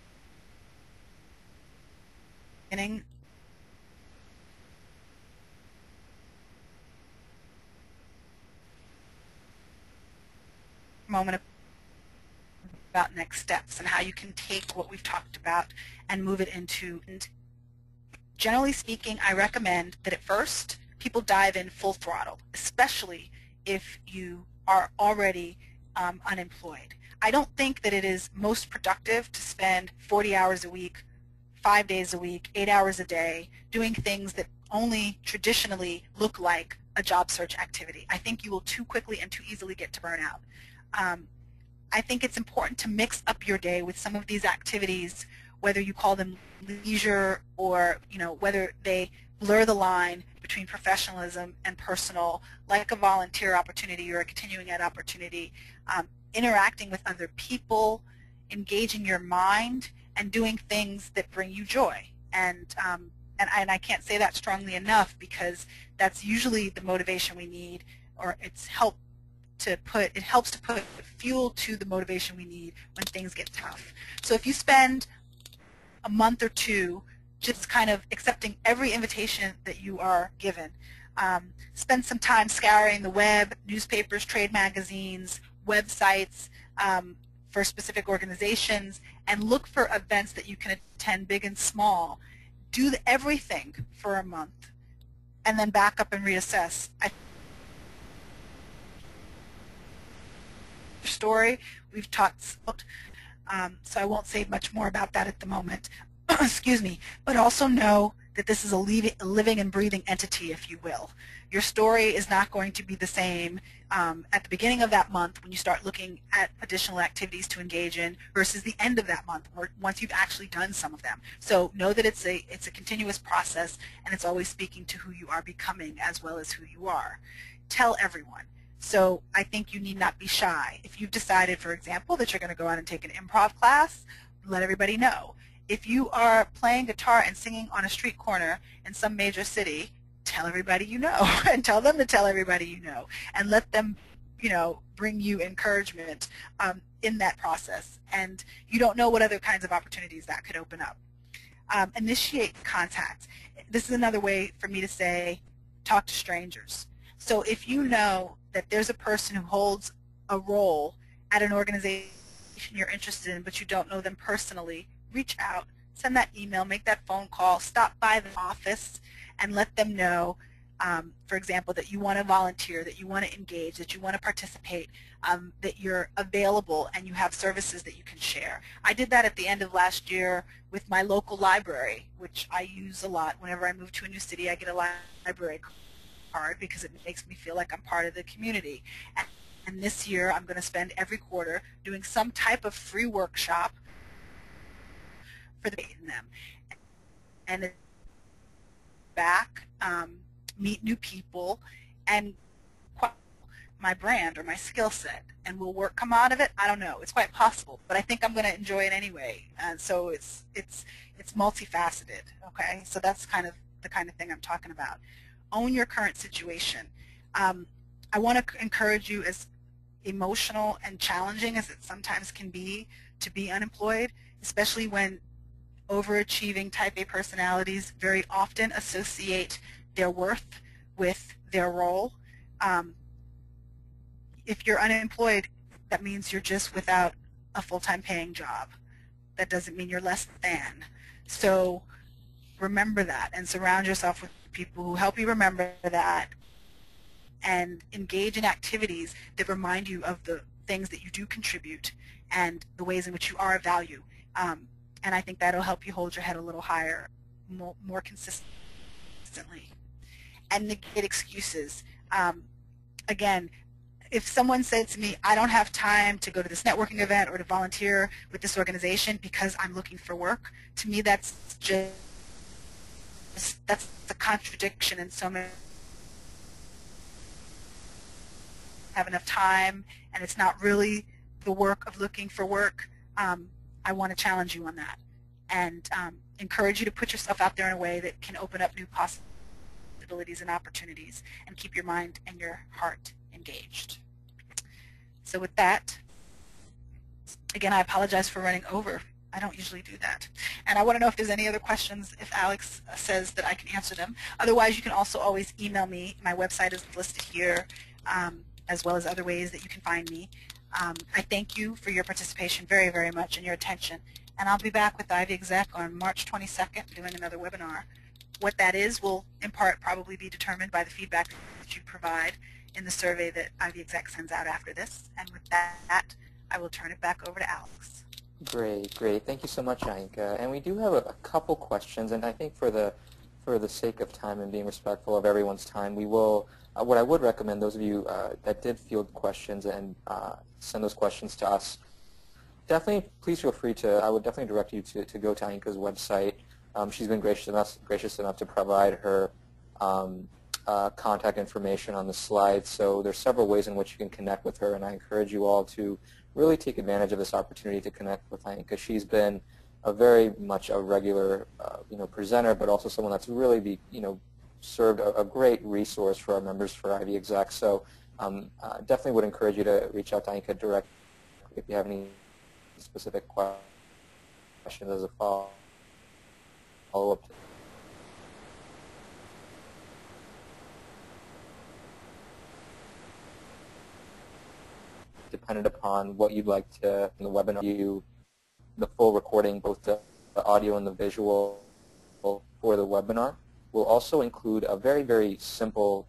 moment about next steps and how you can take what we've talked about and move it into. And generally speaking, I recommend that at first people dive in full throttle, especially if you are already unemployed. I don't think that it is most productive to spend 40 hours a week, 5 days a week, 8 hours a day doing things that only traditionally look like a job search activity. I think you will too quickly and too easily get to burnout. I think it's important to mix up your day with some of these activities, whether you call them leisure or whether they blur the line between professionalism and personal, like a volunteer opportunity or a continuing ed opportunity, interacting with other people, engaging your mind, and doing things that bring you joy. And I can't say that strongly enough, because that's usually the motivation we need, or it helps to put fuel to the motivation we need when things get tough. So if you spend a month or two just kind of accepting every invitation that you are given, spend some time scouring the web, newspapers, trade magazines, websites for specific organizations, and look for events that you can attend, big and small. Do everything for a month and then back up and reassess. Story we've talked about, so I won't say much more about that at the moment. Excuse me, but also know that this is a living and breathing entity, if you will. Your story is not going to be the same at the beginning of that month when you start looking at additional activities to engage in versus the end of that month, or once you've actually done some of them. So know that it's a continuous process, and it's always speaking to who you are becoming as well as who you are. Tell everyone. So I think you need not be shy. If you've decided, for example, that you're going to go out and take an improv class, let everybody know. If you are playing guitar and singing on a street corner in some major city, tell everybody you know, and tell them to tell everybody you know, and let them, bring you encouragement in that process. And you don't know what other kinds of opportunities that could open up. Initiate contact. This is another way for me to say, talk to strangers. So if you know that there's a person who holds a role at an organization you're interested in, but you don't know them personally, reach out, send that email, make that phone call, stop by the office, and let them know, for example, that you want to volunteer, that you want to engage, that you want to participate, that you're available and you have services that you can share. I did that at the end of last year with my local library, which I use a lot. Whenever I move to a new city, I get a library card because it makes me feel like I'm part of the community. And this year I'm going to spend every quarter doing some type of free workshop for them. And back, meet new people, and my brand or my skill set. And will work come out of it? I don't know. It's quite possible, but I think I'm going to enjoy it anyway. And so it's multifaceted. Okay, so that's kind of the kind of thing I'm talking about. Own your current situation. I want to encourage you, as emotional and challenging as it sometimes can be to be unemployed, especially when overachieving type A personalities very often associate their worth with their role. If you're unemployed, that means you're just without a full-time paying job. That doesn't mean you're less than. So remember that and surround yourself with people who help you remember that, and engage in activities that remind you of the things that you do contribute and the ways in which you are of value. And I think that'll help you hold your head a little higher, more consistently. And negate excuses. Again, if someone said to me, I don't have time to go to this networking event or to volunteer with this organization because I'm looking for work, to me that's a contradiction in so many. Have enough time, and it's not really the work of looking for work. I want to challenge you on that and encourage you to put yourself out there in a way that can open up new possibilities and opportunities and keep your mind and your heart engaged. So with that, again, I apologize for running over. I don't usually do that. And I want to know if there's any other questions, if Alex says that I can answer them. Otherwise, you can also always email me. My website is listed here, as well as other ways that you can find me. I thank you for your participation very, very much and your attention. And I'll be back with Ivy Exec on March 22nd doing another webinar. What that is will, in part, probably be determined by the feedback that you provide in the survey that Ivy Exec sends out after this. And with that, I will turn it back over to Alex. Great, great. Thank you so much, Ainka. And we do have a couple questions, and I think for the sake of time and being respectful of everyone's time, we will. What I would recommend, those of you that did field questions and send those questions to us, definitely please feel free to. I would definitely direct you to go to Ainka's website. She's been gracious enough to provide her contact information on the slide. So there's several ways in which you can connect with her, and I encourage you all to really take advantage of this opportunity to connect with Ainka. She's been a very much a regular presenter, but also someone that's really served a great resource for our members for Ivy Exec. So definitely would encourage you to reach out to Ainka directly if you have any specific questions as a follow-up. Dependent upon what you'd like to in the webinar, the full recording, both the audio and the visual for the webinar. We'll also include a very, very simple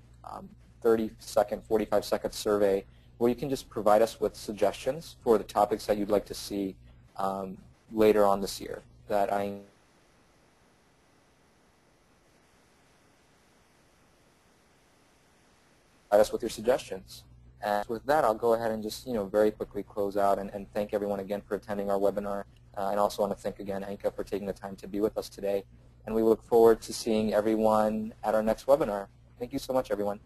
30-second, 45-second survey where you can just provide us with suggestions for the topics that you'd like to see later on this year. That provide us with your suggestions. And with that, I'll go ahead and just very quickly close out and thank everyone again for attending our webinar. And also want to thank again Ainka for taking the time to be with us today. And we look forward to seeing everyone at our next webinar. Thank you so much, everyone.